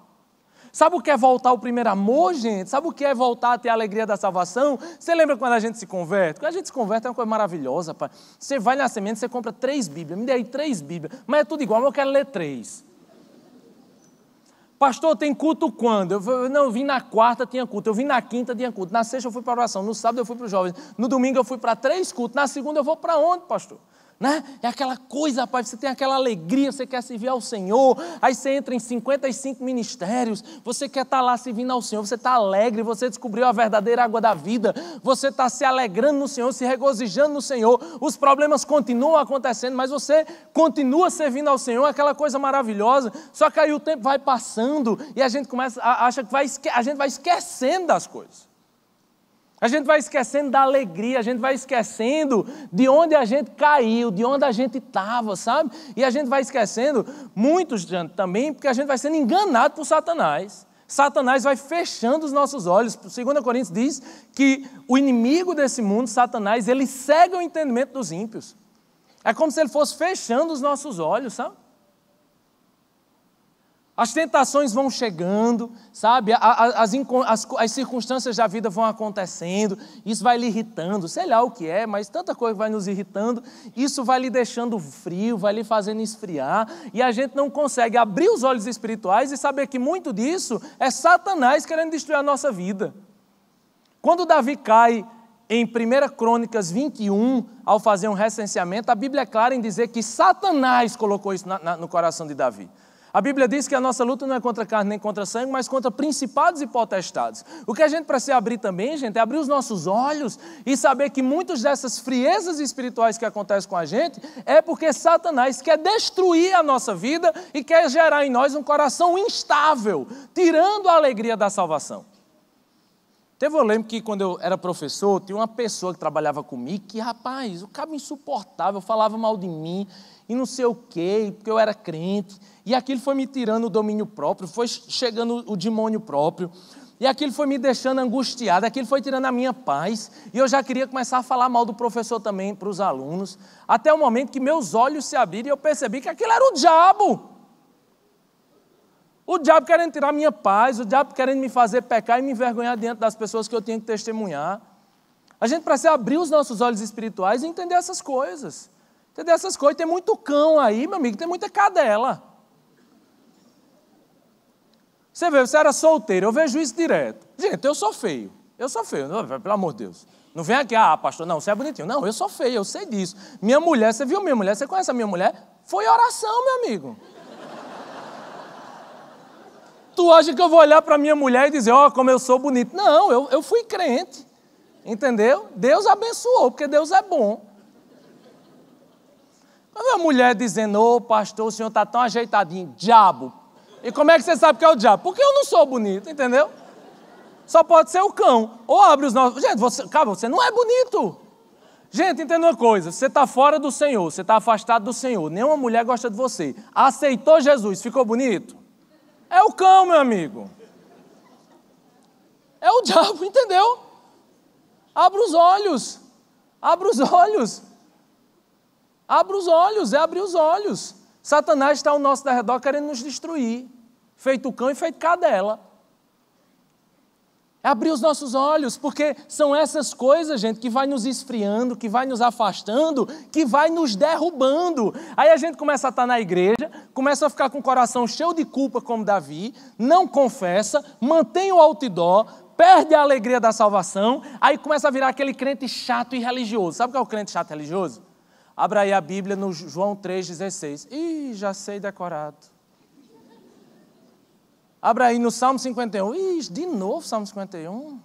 Sabe o que é voltar ao primeiro amor, gente? Sabe o que é voltar a ter a alegria da salvação? Você lembra quando a gente se converte? Quando a gente se converte é uma coisa maravilhosa, pai. Você vai na semente, você compra 3 Bíblias. Me dê aí 3 Bíblias. Mas é tudo igual, mas eu quero ler 3. Pastor, tem culto quando? Eu vim na quarta, tinha culto. Eu vim na quinta, tinha culto. Na sexta eu fui para a oração. No sábado eu fui para os jovens. No domingo eu fui para 3 cultos. Na segunda eu vou para onde, pastor? Né? É aquela coisa, rapaz, você tem aquela alegria, você quer servir ao Senhor, aí você entra em 55 ministérios, você quer estar lá servindo ao Senhor, você está alegre, você descobriu a verdadeira água da vida, você está se alegrando no Senhor, se regozijando no Senhor, os problemas continuam acontecendo, mas você continua servindo ao Senhor, aquela coisa maravilhosa. Só que aí o tempo vai passando e a gente acha que a gente vai esquecendo das coisas. A gente vai esquecendo da alegria, a gente vai esquecendo de onde a gente caiu, de onde a gente estava, sabe? E a gente vai esquecendo, muitos também, porque a gente vai sendo enganado por Satanás. Satanás vai fechando os nossos olhos. 2 Coríntios diz que o inimigo desse mundo, Satanás, ele cega o entendimento dos ímpios. É como se ele fosse fechando os nossos olhos, sabe? As tentações vão chegando, sabe? As circunstâncias da vida vão acontecendo, isso vai lhe irritando, sei lá o que é, mas tanta coisa vai nos irritando, isso vai lhe deixando frio, vai lhe fazendo esfriar, e a gente não consegue abrir os olhos espirituais e saber que muito disso é Satanás querendo destruir a nossa vida. Quando Davi cai em 1 Crônicas 21, ao fazer um recenseamento, a Bíblia é clara em dizer que Satanás colocou isso no coração de Davi. A Bíblia diz que a nossa luta não é contra carne nem contra sangue, mas contra principados e potestades. O que a gente precisa abrir também, gente, é abrir os nossos olhos e saber que muitas dessas friezas espirituais que acontecem com a gente é porque Satanás quer destruir a nossa vida e quer gerar em nós um coração instável, tirando a alegria da salvação. Eu lembro que quando eu era professor, tinha uma pessoa que trabalhava comigo que, rapaz, o cara insuportável, falava mal de mim e não sei o quê, porque eu era crente. E aquilo foi me tirando o domínio próprio, foi chegando o demônio próprio. E aquilo foi me deixando angustiado, aquilo foi tirando a minha paz. E eu já queria começar a falar mal do professor também para os alunos. Até o momento que meus olhos se abriram e eu percebi que aquilo era o diabo. O diabo querendo tirar a minha paz, o diabo querendo me fazer pecar e me envergonhar diante das pessoas que eu tenho que testemunhar. A gente precisa abrir os nossos olhos espirituais e entender essas coisas. Entender essas coisas. Tem muito cão aí, meu amigo, tem muita cadela. Você vê, você era solteiro, eu vejo isso direto. Gente, eu sou feio, pelo amor de Deus. Não vem aqui, pastor, não, você é bonitinho. Não, eu sou feio, eu sei disso. Minha mulher, você viu minha mulher, você conhece a minha mulher? Foi oração, meu amigo. Tu acha que eu vou olhar para minha mulher e dizer, como eu sou bonito? Não, eu fui crente, entendeu? Deus abençoou, porque Deus é bom. A mulher dizendo, pastor, o senhor está tão ajeitadinho, diabo. E como é que você sabe que é o diabo? Porque eu não sou bonito, entendeu? Só pode ser o cão. Ou abre os nossos... Gente, você não é bonito. Gente, entenda uma coisa, você está fora do Senhor, você está afastado do Senhor, nenhuma mulher gosta de você. Aceitou Jesus, ficou bonito? É o cão, meu amigo. É o diabo, entendeu? Abra os olhos. Abra os olhos. Abra os olhos, é abrir os olhos. Satanás está ao nosso redor querendo nos destruir. Feito cão e feito cadela. É abrir os nossos olhos, porque são essas coisas, gente, que vai nos esfriando, que vai nos afastando, que vai nos derrubando. Aí a gente começa a estar na igreja, começa a ficar com o coração cheio de culpa como Davi, não confessa, mantém o outdoor, perde a alegria da salvação, aí começa a virar aquele crente chato e religioso. Sabe o que é o crente chato e religioso? Abra aí a Bíblia no João 3,16. Ih, já sei decorado. Abra aí no Salmo 51. Ixi, de novo Salmo 51.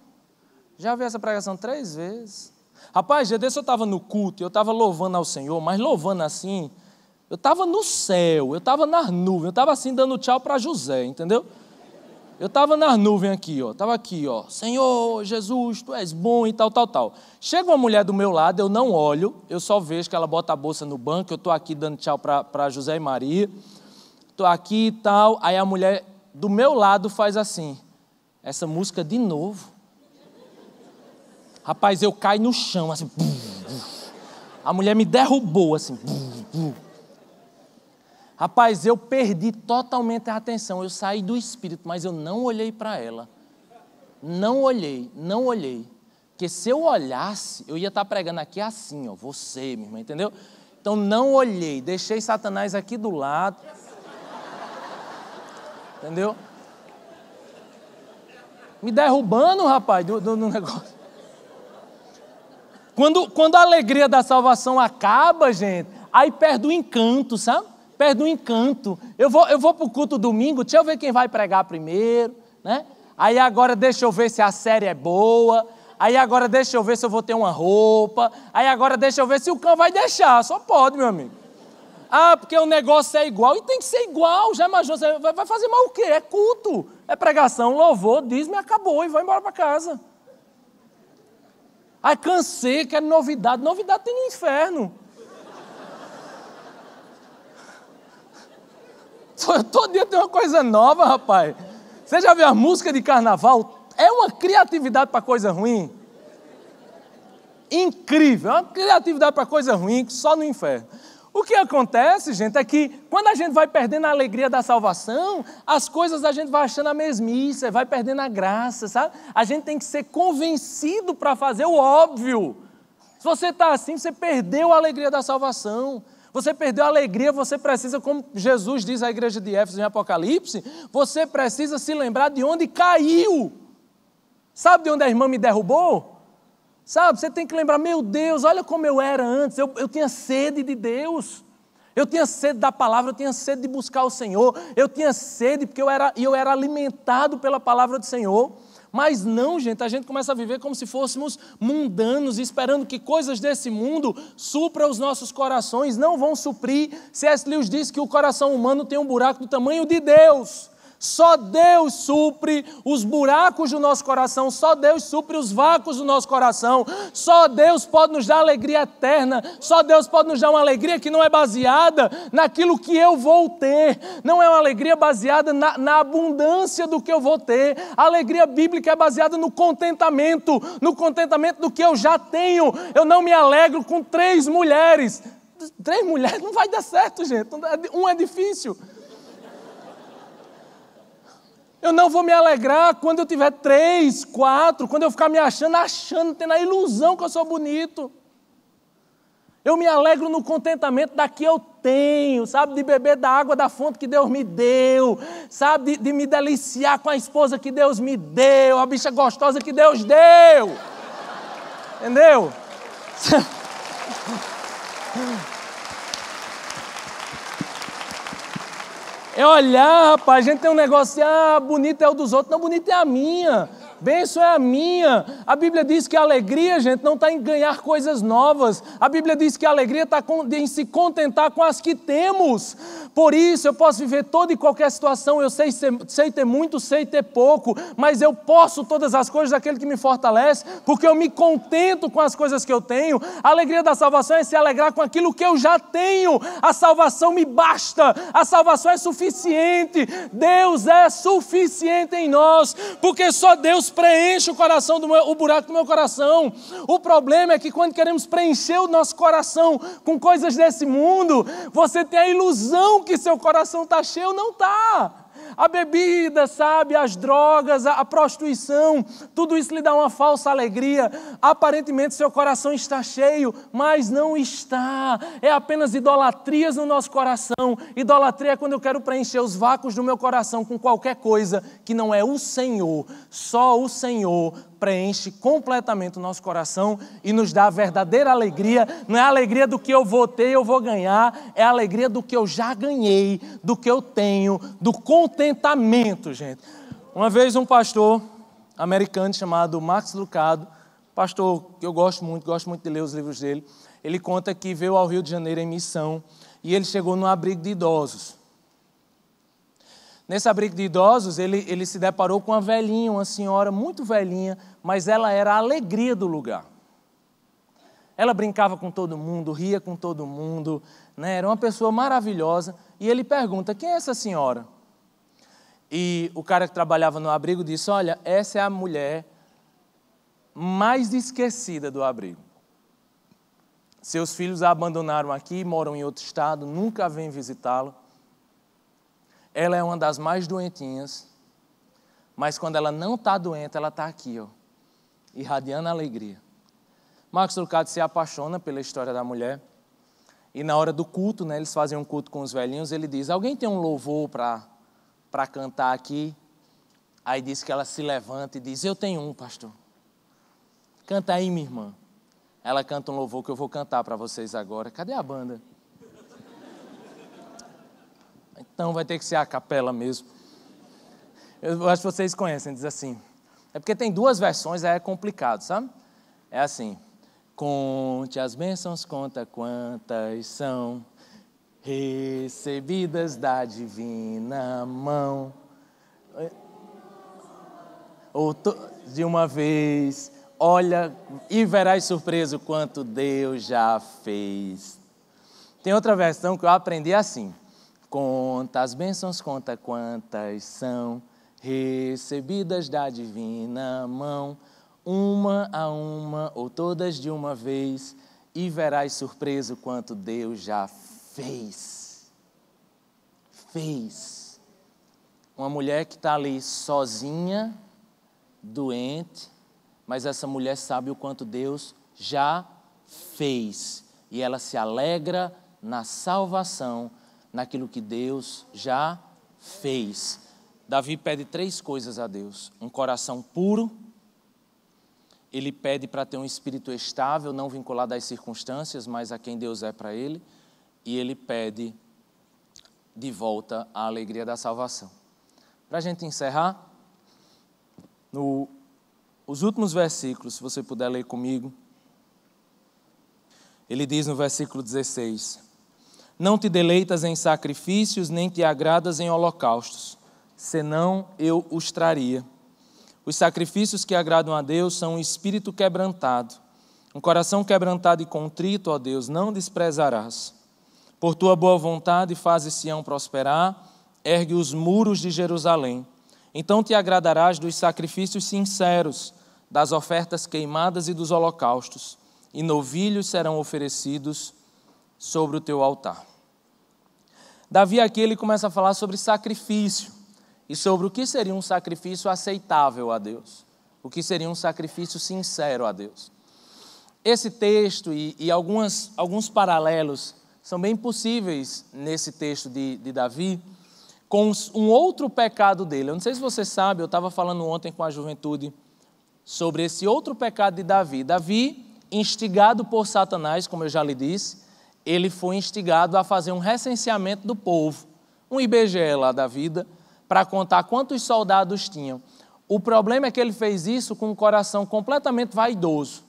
Já vi essa pregação 3 vezes. Rapaz, dia desse eu estava no culto, eu estava louvando ao Senhor, mas louvando assim, eu estava no céu, eu estava nas nuvens, eu estava assim dando tchau para José, entendeu? Eu estava nas nuvens aqui, ó, estava aqui, ó, Senhor, Jesus, Tu és bom e tal, tal, tal. Chega uma mulher do meu lado, eu não olho, eu só vejo que ela bota a bolsa no banco, eu estou aqui dando tchau para José e Maria, estou aqui e tal, aí a mulher do meu lado faz assim, essa música de novo. Rapaz, eu caio no chão, assim, a mulher me derrubou, assim, rapaz, eu perdi totalmente a atenção, eu saí do espírito, mas eu não olhei para ela, não olhei, porque se eu olhasse, eu ia estar pregando aqui assim, ó, você, minha irmã, entendeu? Então não olhei, deixei Satanás aqui do lado, entendeu? Me derrubando, rapaz, do negócio. Quando a alegria da salvação acaba, gente, aí perde o encanto, sabe? Perde o encanto. Eu vou para o culto domingo, deixa eu ver quem vai pregar primeiro, né? Aí agora deixa eu ver se a série é boa, aí agora deixa eu ver se eu vou ter uma roupa, aí agora deixa eu ver se o cão vai deixar, só pode, meu amigo. Ah, porque o negócio é igual, e tem que ser igual, já imaginou, você vai fazer mal o quê? É culto, é pregação, louvor, dízimo e acabou, e vai embora para casa. Ai, cansei, quero novidade. Novidade tem no inferno. Todo dia tem uma coisa nova, rapaz. Você já viu a música de carnaval? É uma criatividade para coisa ruim. Incrível, é uma criatividade para coisa ruim, só no inferno. O que acontece, gente, é que quando a gente vai perdendo a alegria da salvação, as coisas a gente vai achando a mesmice, vai perdendo a graça, sabe? A gente tem que ser convencido para fazer o óbvio. Se você está assim, você perdeu a alegria da salvação. Você perdeu a alegria, você precisa, como Jesus diz à igreja de Éfeso em Apocalipse, você precisa se lembrar de onde caiu. Sabe de onde a irmã me derrubou? Sabe, você tem que lembrar, meu Deus, olha como eu era antes, eu tinha sede de Deus, eu tinha sede da palavra, eu tinha sede de buscar o Senhor, eu tinha sede porque eu era alimentado pela palavra do Senhor, mas não, gente, a gente começa a viver como se fôssemos mundanos, esperando que coisas desse mundo supram os nossos corações, não vão suprir. C.S. Lewis diz que o coração humano tem um buraco do tamanho de Deus. Só Deus supre os buracos do nosso coração, só Deus supre os vácuos do nosso coração, só Deus pode nos dar alegria eterna, só Deus pode nos dar uma alegria que não é baseada naquilo que eu vou ter, não é uma alegria baseada na abundância do que eu vou ter. A alegria bíblica é baseada no contentamento do que eu já tenho. Eu não me alegro com 3 mulheres. 3 mulheres não vai dar certo, gente, um é difícil. Eu não vou me alegrar quando eu tiver 3, 4, quando eu ficar me achando, tendo a ilusão que eu sou bonito. Eu me alegro no contentamento da que eu tenho, sabe, de beber da água da fonte que Deus me deu, sabe, de me deliciar com a esposa que Deus me deu, a bicha gostosa que Deus deu. Entendeu? É olhar, rapaz, a gente tem um negócio assim, bonito é o dos outros, não, bonito é a minha, bênção é a minha. A Bíblia diz que a alegria, gente, não está em ganhar coisas novas, a Bíblia diz que a alegria está em se contentar com as que temos. Por isso eu posso viver toda e qualquer situação, eu sei ter muito, sei ter pouco, mas eu posso todas as coisas daquele que me fortalece, porque eu me contento com as coisas que eu tenho. A alegria da salvação é se alegrar com aquilo que eu já tenho. A salvação me basta, a salvação é suficiente, Deus é suficiente em nós, porque só Deus preenche o buraco do meu coração. O problema é que quando queremos preencher o nosso coração com coisas desse mundo, você tem a ilusão que seu coração está cheio, não está. A bebida, sabe, as drogas, a prostituição, tudo isso lhe dá uma falsa alegria. Aparentemente seu coração está cheio, mas não está. É apenas idolatrias no nosso coração. Idolatria é quando eu quero preencher os vácuos do meu coração com qualquer coisa que não é o Senhor. Só o Senhor preenche completamente o nosso coração e nos dá a verdadeira alegria. Não é a alegria do que eu vou ter, eu vou ganhar, é a alegria do que eu já ganhei, do que eu tenho, do contentamento, gente. Uma vez um pastor americano chamado Max Lucado, pastor que eu gosto muito de ler os livros dele, ele conta que veio ao Rio de Janeiro em missão e ele chegou num abrigo de idosos. Nesse abrigo de idosos, ele se deparou com uma velhinha, uma senhora muito velhinha, mas ela era a alegria do lugar. Ela brincava com todo mundo, ria com todo mundo, né? Era uma pessoa maravilhosa. E ele pergunta, quem é essa senhora? E o cara que trabalhava no abrigo disse, olha, essa é a mulher mais esquecida do abrigo. Seus filhos a abandonaram aqui, moram em outro estado, nunca vêm visitá-lo. Ela é uma das mais doentinhas, mas quando ela não está doente, ela está aqui, ó, irradiando alegria. Marcos Lucado se apaixona pela história da mulher, e na hora do culto, né, eles fazem um culto com os velhinhos, ele diz, alguém tem um louvor para cantar aqui? Aí diz que ela se levanta e diz, eu tenho um, pastor. Canta aí, minha irmã. Ela canta um louvor que eu vou cantar para vocês agora. Cadê a banda? Então vai ter que ser a capela mesmo. Eu acho que vocês conhecem, diz assim. É porque tem duas versões, aí é complicado, sabe? É assim. Conte as bênçãos, conta quantas são recebidas da divina mão. Ou de uma vez, olha e verás surpreso quanto Deus já fez. Tem outra versão que eu aprendi assim. Conta as bênçãos, conta quantas são recebidas da divina mão, uma a uma ou todas de uma vez, e verás surpreso quanto Deus já fez. Fez. Uma mulher que está ali sozinha, doente, mas essa mulher sabe o quanto Deus já fez. E ela se alegra na salvação, naquilo que Deus já fez. Davi pede 3 coisas a Deus. Um coração puro, ele pede para ter um espírito estável, não vinculado às circunstâncias, mas a quem Deus é para ele, e ele pede de volta a alegria da salvação. Para a gente encerrar, os últimos versículos, se você puder ler comigo, ele diz no versículo 16, não te deleitas em sacrifícios, nem te agradas em holocaustos, senão eu os traria. Os sacrifícios que agradam a Deus são um espírito quebrantado. Um coração quebrantado e contrito, ó Deus, não desprezarás. Por tua boa vontade fazes Sião prosperar, ergue os muros de Jerusalém. Então te agradarás dos sacrifícios sinceros, das ofertas queimadas e dos holocaustos, e novilhos serão oferecidos sobre o teu altar. Davi aqui ele começa a falar sobre sacrifício e sobre o que seria um sacrifício aceitável a Deus, o que seria um sacrifício sincero a Deus. Esse texto e alguns paralelos são bem possíveis nesse texto de Davi com um outro pecado dele. Eu não sei se você sabe, eu estava falando ontem com a juventude sobre esse outro pecado de Davi. Davi, instigado por Satanás, como eu já lhe disse, ele foi instigado a fazer um recenseamento do povo, um IBGE lá da vida, para contar quantos soldados tinham. O problema é que ele fez isso com um coração completamente vaidoso.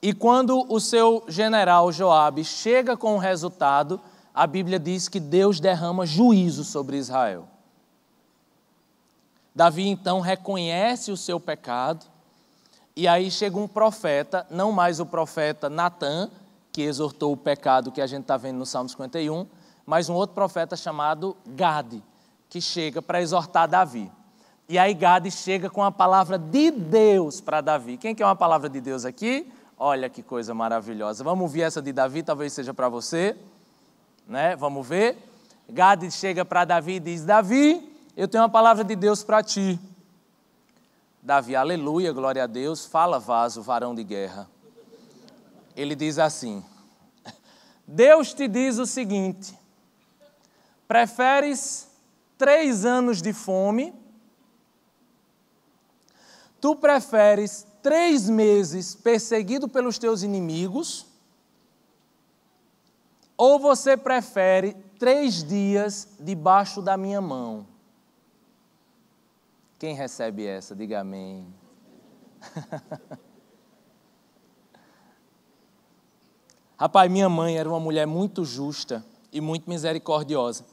E quando o seu general Joabe chega com o resultado, a Bíblia diz que Deus derrama juízo sobre Israel. Davi então reconhece o seu pecado, e aí chega um profeta, não mais o profeta Natã, que exortou o pecado que a gente está vendo no Salmo 51, mas um outro profeta chamado Gade, que chega para exortar Davi. E aí Gade chega com a palavra de Deus para Davi. Quem quer uma palavra de Deus aqui? Olha que coisa maravilhosa. Vamos ouvir essa de Davi, talvez seja para você. Né? Vamos ver. Gade chega para Davi e diz, Davi, eu tenho uma palavra de Deus para ti. Davi, aleluia, glória a Deus, fala vaso, varão de guerra. Ele diz assim, Deus te diz o seguinte, preferes 3 anos de fome, Tu preferes 3 meses perseguido pelos teus inimigos, ou você prefere 3 dias debaixo da minha mão? Quem recebe essa? Diga amém. Rapaz, minha mãe era uma mulher muito justa e muito misericordiosa.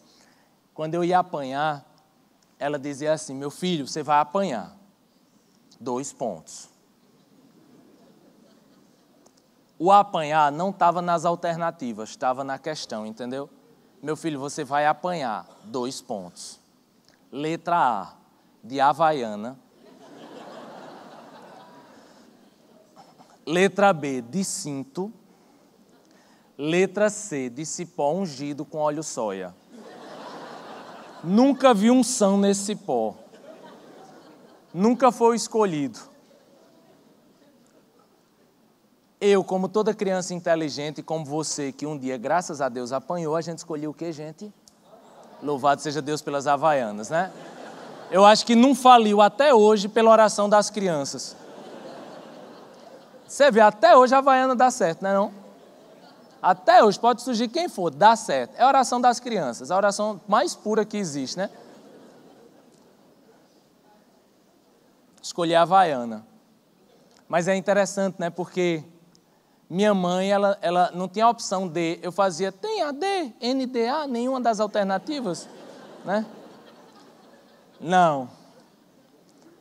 Quando eu ia apanhar, ela dizia assim: meu filho, você vai apanhar. 2 pontos. O apanhar não estava nas alternativas, estava na questão, entendeu? Meu filho, você vai apanhar. 2 pontos. Letra A, de Havaiana. Letra B, de cinto. Letra C, de cipó ungido com óleo soia. Nunca vi unção nesse cipó. Nunca foi o escolhido. Eu, como toda criança inteligente, como você, que um dia, graças a Deus, apanhou, a gente escolheu o quê, gente? Louvado seja Deus pelas Havaianas, né? Eu acho que não faliu até hoje pela oração das crianças. Você vê, até hoje a Havaiana dá certo, não é não? Até hoje, pode surgir quem for, dá certo. É a oração das crianças, a oração mais pura que existe, né? Escolhi a Havaiana. Mas é interessante, né? Porque minha mãe, ela não tinha a opção D. Eu fazia, tem a D, NDA, nenhuma das alternativas, né? Não.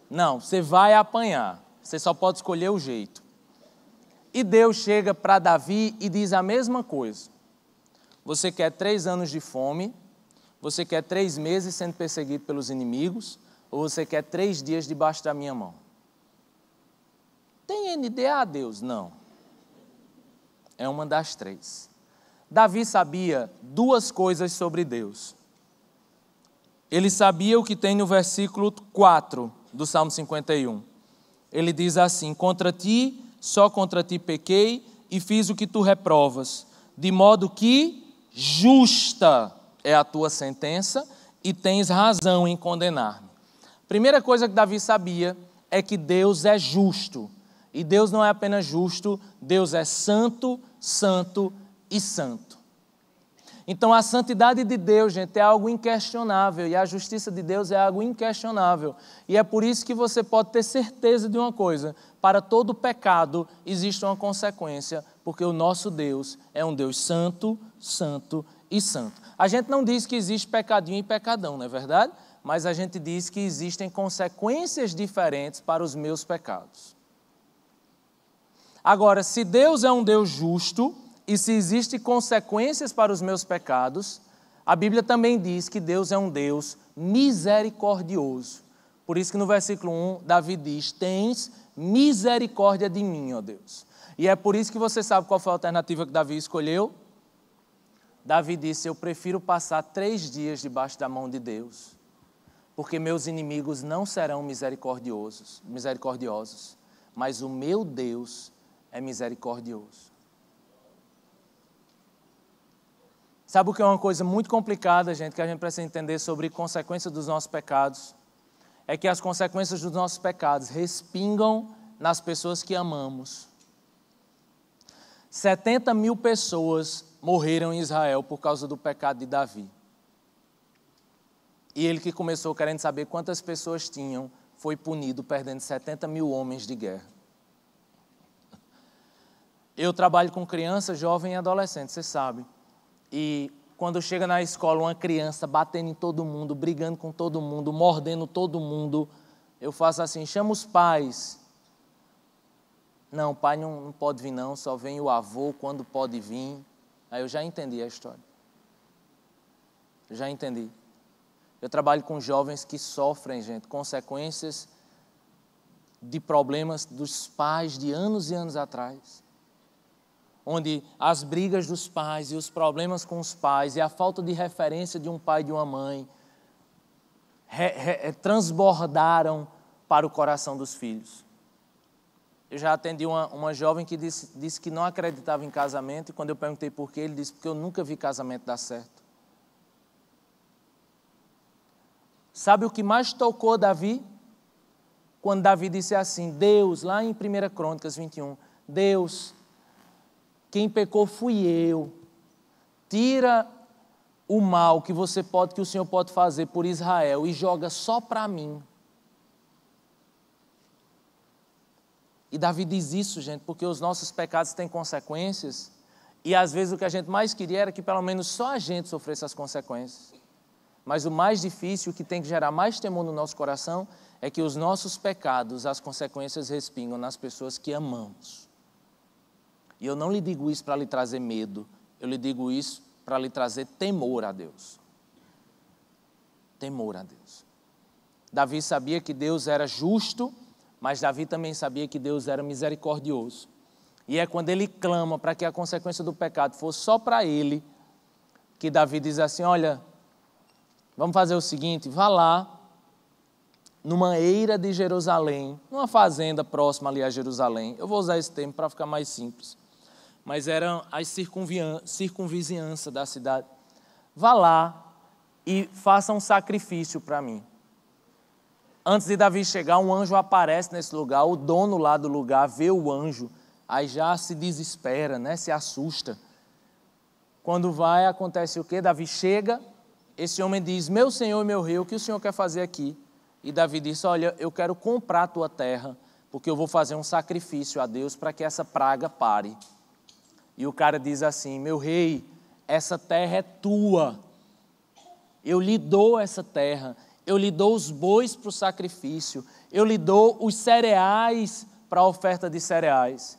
Não, você vai apanhar. Você só pode escolher o jeito. E Deus chega para Davi e diz a mesma coisa. Você quer 3 anos de fome? Você quer 3 meses sendo perseguido pelos inimigos? Ou você quer 3 dias debaixo da minha mão? Tem NDA, Deus? Não. É uma das 3. Davi sabia 2 coisas sobre Deus. Ele sabia o que tem no versículo 4 do Salmo 51. Ele diz assim: contra ti, só contra ti pequei e fiz o que tu reprovas, de modo que justa é a tua sentença e tens razão em condenar-me. Primeira coisa que Davi sabia é que Deus é justo. E Deus não é apenas justo, Deus é santo, santo e santo. Então a santidade de Deus, gente, é algo inquestionável e a justiça de Deus é algo inquestionável. E é por isso que você pode ter certeza de uma coisa: para todo pecado existe uma consequência, porque o nosso Deus é um Deus santo, santo e santo. A gente não diz que existe pecadinho e pecadão, não é verdade? Mas a gente diz que existem consequências diferentes para os meus pecados. Agora, se Deus é um Deus justo, e se existem consequências para os meus pecados, a Bíblia também diz que Deus é um Deus misericordioso. Por isso que no versículo 1, Davi diz: tens misericórdia de mim, ó Deus. E é por isso que você sabe qual foi a alternativa que Davi escolheu? Davi disse: eu prefiro passar 3 dias debaixo da mão de Deus, porque meus inimigos não serão misericordiosos, mas o meu Deus é misericordioso. Sabe o que é uma coisa muito complicada, gente, que a gente precisa entender sobre consequências dos nossos pecados? É que as consequências dos nossos pecados respingam nas pessoas que amamos. 70 mil pessoas morreram em Israel por causa do pecado de Davi. E ele, que começou querendo saber quantas pessoas tinham, foi punido perdendo 70 mil homens de guerra. Eu trabalho com criança, jovem e adolescente, você sabe. E quando chega na escola uma criança batendo em todo mundo, brigando com todo mundo, mordendo todo mundo, eu faço assim: chama os pais. Não, pai não pode vir não, só vem o avô quando pode vir. Aí eu já entendi a história. Eu já entendi. Eu trabalho com jovens que sofrem, gente, consequências de problemas dos pais de anos e anos atrás. Onde as brigas dos pais e os problemas com os pais e a falta de referência de um pai e de uma mãe transbordaram para o coração dos filhos. Eu já atendi uma jovem que disse que não acreditava em casamento, e quando eu perguntei por quê, ele disse: porque eu nunca vi casamento dar certo. Sabe o que mais tocou Davi? quando Davi disse assim, Deus, lá em 1 Crônicas 21, Deus, quem pecou fui eu, tira o mal que o Senhor pode fazer por Israel e joga só para mim. E Davi diz isso, gente, porque os nossos pecados têm consequências e às vezes o que a gente mais queria era que pelo menos só a gente sofresse as consequências. Mas o mais difícil, o que tem que gerar mais temor no nosso coração, é que os nossos pecados, as consequências respingam nas pessoas que amamos. E eu não lhe digo isso para lhe trazer medo, eu lhe digo isso para lhe trazer temor a Deus. Temor a Deus. Davi sabia que Deus era justo, mas Davi também sabia que Deus era misericordioso. E é quando ele clama para que a consequência do pecado fosse só para ele, que Davi diz assim, olha, vamos fazer o seguinte, vá lá, numa eira de Jerusalém, numa fazenda próxima ali a Jerusalém, eu vou usar esse termo para ficar mais simples, mas eram as circunvizinhanças da cidade, vá lá e faça um sacrifício para mim. Antes de Davi chegar, um anjo aparece nesse lugar, o dono lá do lugar vê o anjo, aí já se desespera, né? Se assusta. Quando vai, acontece o quê? Davi chega, esse homem diz, meu senhor e meu rei, o que o senhor quer fazer aqui? E Davi disse, olha, eu quero comprar a tua terra, porque eu vou fazer um sacrifício a Deus para que essa praga pare. E o cara diz assim, meu rei, essa terra é tua, eu lhe dou essa terra, eu lhe dou os bois para o sacrifício, eu lhe dou os cereais para a oferta de cereais.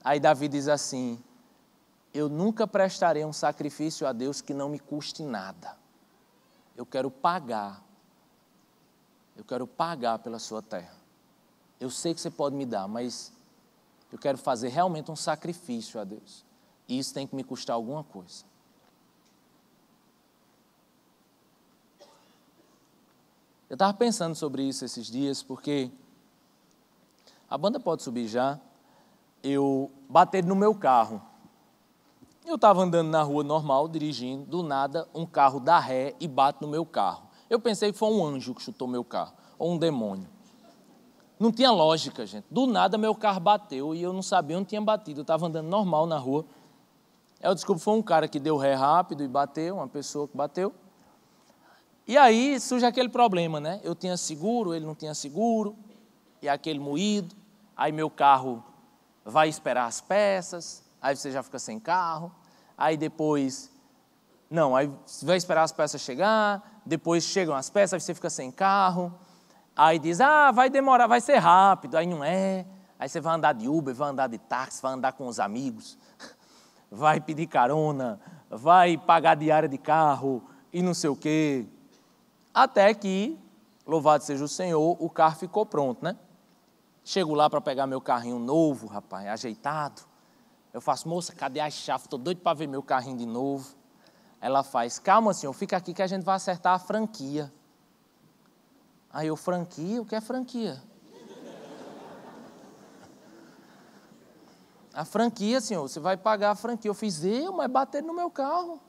Aí Davi diz assim, eu nunca prestarei um sacrifício a Deus que não me custe nada. Eu quero pagar pela sua terra. Eu sei que você pode me dar, mas eu quero fazer realmente um sacrifício a Deus. E isso tem que me custar alguma coisa. Eu estava pensando sobre isso esses dias, porque a banda pode subir já, eu bati no meu carro. Eu estava andando na rua normal, dirigindo, do nada um carro dá ré e bate no meu carro. Eu pensei que foi um anjo que chutou meu carro, ou um demônio. Não tinha lógica, gente. Do nada meu carro bateu e eu não sabia onde tinha batido. Eu estava andando normal na rua. Eu descobri que foi um cara que deu ré rápido e bateu, uma pessoa que bateu. E aí surge aquele problema, né? Eu tinha seguro, ele não tinha seguro, e aquele moído. Aí meu carro vai esperar as peças, aí você já fica sem carro. Aí depois, aí vai esperar as peças chegar, depois chegam as peças, aí você fica sem carro. Aí diz, vai demorar, vai ser rápido, aí não é. Aí você vai andar de Uber, vai andar de táxi, vai andar com os amigos, vai pedir carona, vai pagar diária de carro e não sei o quê. Até que, louvado seja o Senhor, o carro ficou pronto, né? Chego lá para pegar meu carrinho novo, rapaz, ajeitado. Eu faço, moça, cadê a chave? Estou doido para ver meu carrinho de novo. Ela faz, calma, senhor, fica aqui que a gente vai acertar a franquia. Aí eu, franquia? O que é franquia? A franquia, senhor, você vai pagar a franquia. Eu fiz, mas bater no meu carro.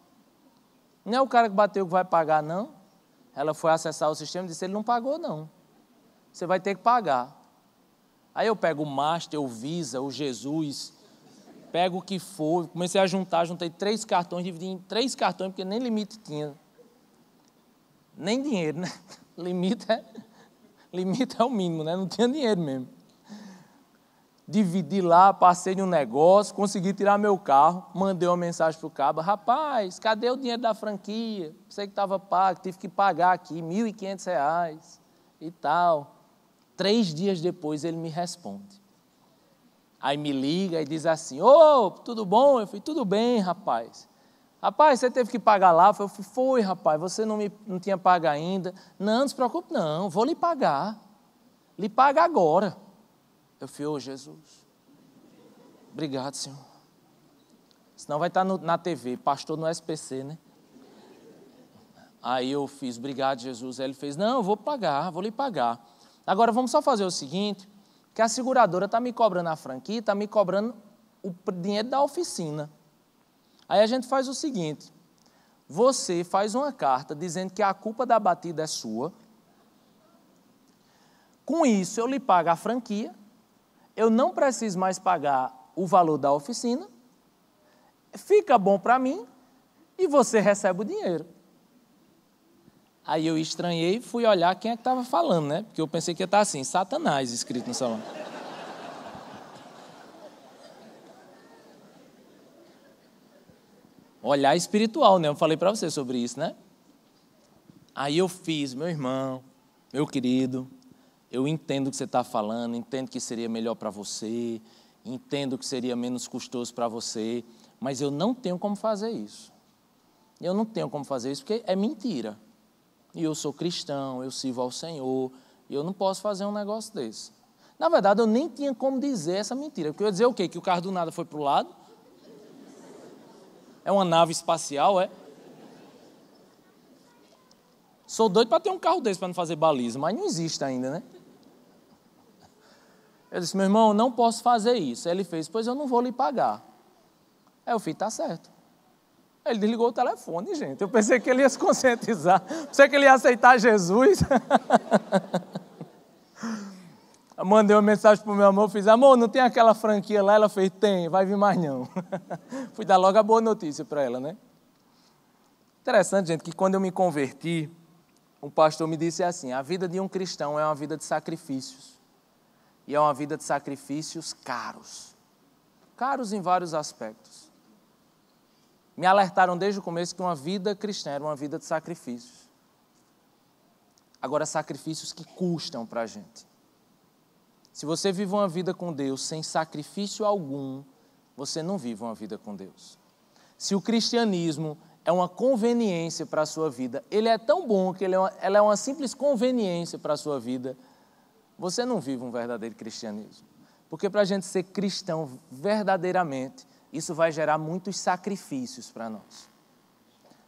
Não é o cara que bateu que vai pagar, não. Ela foi acessar o sistema e disse, ele não pagou, não. Você vai ter que pagar. Aí eu pego o Master, o Visa, o Jesus, pego o que for, comecei a juntei 3 cartões, dividi em 3 cartões, porque nem limite tinha. Nem dinheiro, né? Limite é o mínimo, né? Não tinha dinheiro mesmo. Dividi lá, passei de um negócio, consegui tirar meu carro, mandei uma mensagem para o cabo, rapaz, cadê o dinheiro da franquia? Sei que estava pago, tive que pagar aqui R$ 1.500 e tal. 3 dias depois ele me responde. Aí me liga e diz assim, tudo bom? Eu falei, tudo bem, rapaz. Rapaz, você teve que pagar lá? Eu falei, foi, rapaz, você não tinha pago ainda. Não se preocupe, não, vou lhe pagar. Lhe paga agora. Eu falei, Jesus, obrigado, Senhor. Senão vai estar na TV, pastor no SPC, né? Aí eu fiz, obrigado, Jesus. Aí ele fez, não, eu vou lhe pagar. Agora vamos só fazer o seguinte, que a seguradora está me cobrando a franquia, está me cobrando o dinheiro da oficina. Aí a gente faz o seguinte, você faz uma carta dizendo que a culpa da batida é sua, Com isso, eu lhe pago a franquia, eu não preciso mais pagar o valor da oficina, fica bom para mim e você recebe o dinheiro. Aí eu estranhei e fui olhar quem é que estava falando, né? Porque eu pensei que ia estar assim, Satanás escrito no salão. Olhar espiritual, né? Eu falei para você sobre isso, né? Aí eu fiz, meu irmão, meu querido, eu entendo o que você está falando, entendo que seria melhor para você, entendo que seria menos custoso para você, mas eu não tenho como fazer isso. Eu não tenho como fazer isso porque é mentira. E eu sou cristão, eu sirvo ao Senhor, e eu não posso fazer um negócio desse. Na verdade, eu nem tinha como dizer essa mentira, porque eu ia dizer o quê? Que o carro do nada foi para o lado? É uma nave espacial, é? Sou doido para ter um carro desse para não fazer baliza, mas não existe ainda, né? Eu disse, meu irmão, não posso fazer isso. Aí ele fez, pois eu não vou lhe pagar. Aí eu falei, tá certo. Ele desligou o telefone, gente. Eu pensei que ele ia se conscientizar. Pensei que ele ia aceitar Jesus. Eu mandei uma mensagem para o meu amor, fiz, amor, não tem aquela franquia lá? Ela fez, tem, vai vir mais não. Fui dar logo a boa notícia para ela, né? Interessante, gente, que quando eu me converti, um pastor me disse assim, a vida de um cristão é uma vida de sacrifícios. E é uma vida de sacrifícios caros. Caros em vários aspectos. Me alertaram desde o começo que uma vida cristã era uma vida de sacrifícios. Agora, sacrifícios que custam para a gente. Se você vive uma vida com Deus sem sacrifício algum, você não vive uma vida com Deus. Se o cristianismo é uma conveniência para a sua vida, ele é tão bom que ela é uma simples conveniência para a sua vida, você não vive um verdadeiro cristianismo. Porque para a gente ser cristão verdadeiramente, isso vai gerar muitos sacrifícios para nós.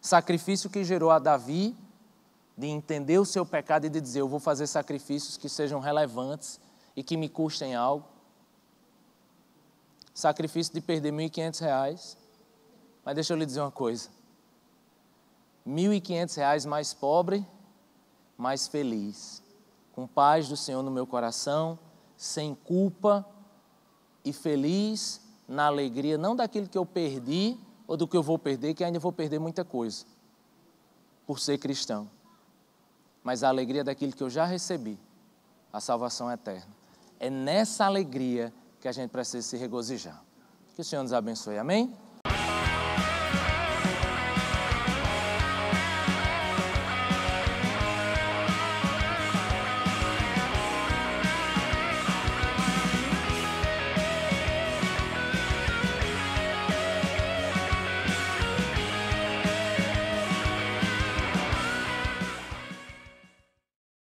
Sacrifício que gerou a Davi de entender o seu pecado e de dizer, eu vou fazer sacrifícios que sejam relevantes e que me custem algo. Sacrifício de perder R$1.500. Mas deixa eu lhe dizer uma coisa. R$1.500 mais pobre, mais feliz. Com paz do Senhor no meu coração, sem culpa e feliz na alegria, não daquilo que eu perdi ou do que eu vou perder, que ainda vou perder muita coisa, por ser cristão. Mas a alegria daquilo que eu já recebi, a salvação eterna. É nessa alegria que a gente precisa se regozijar. Que o Senhor nos abençoe, amém?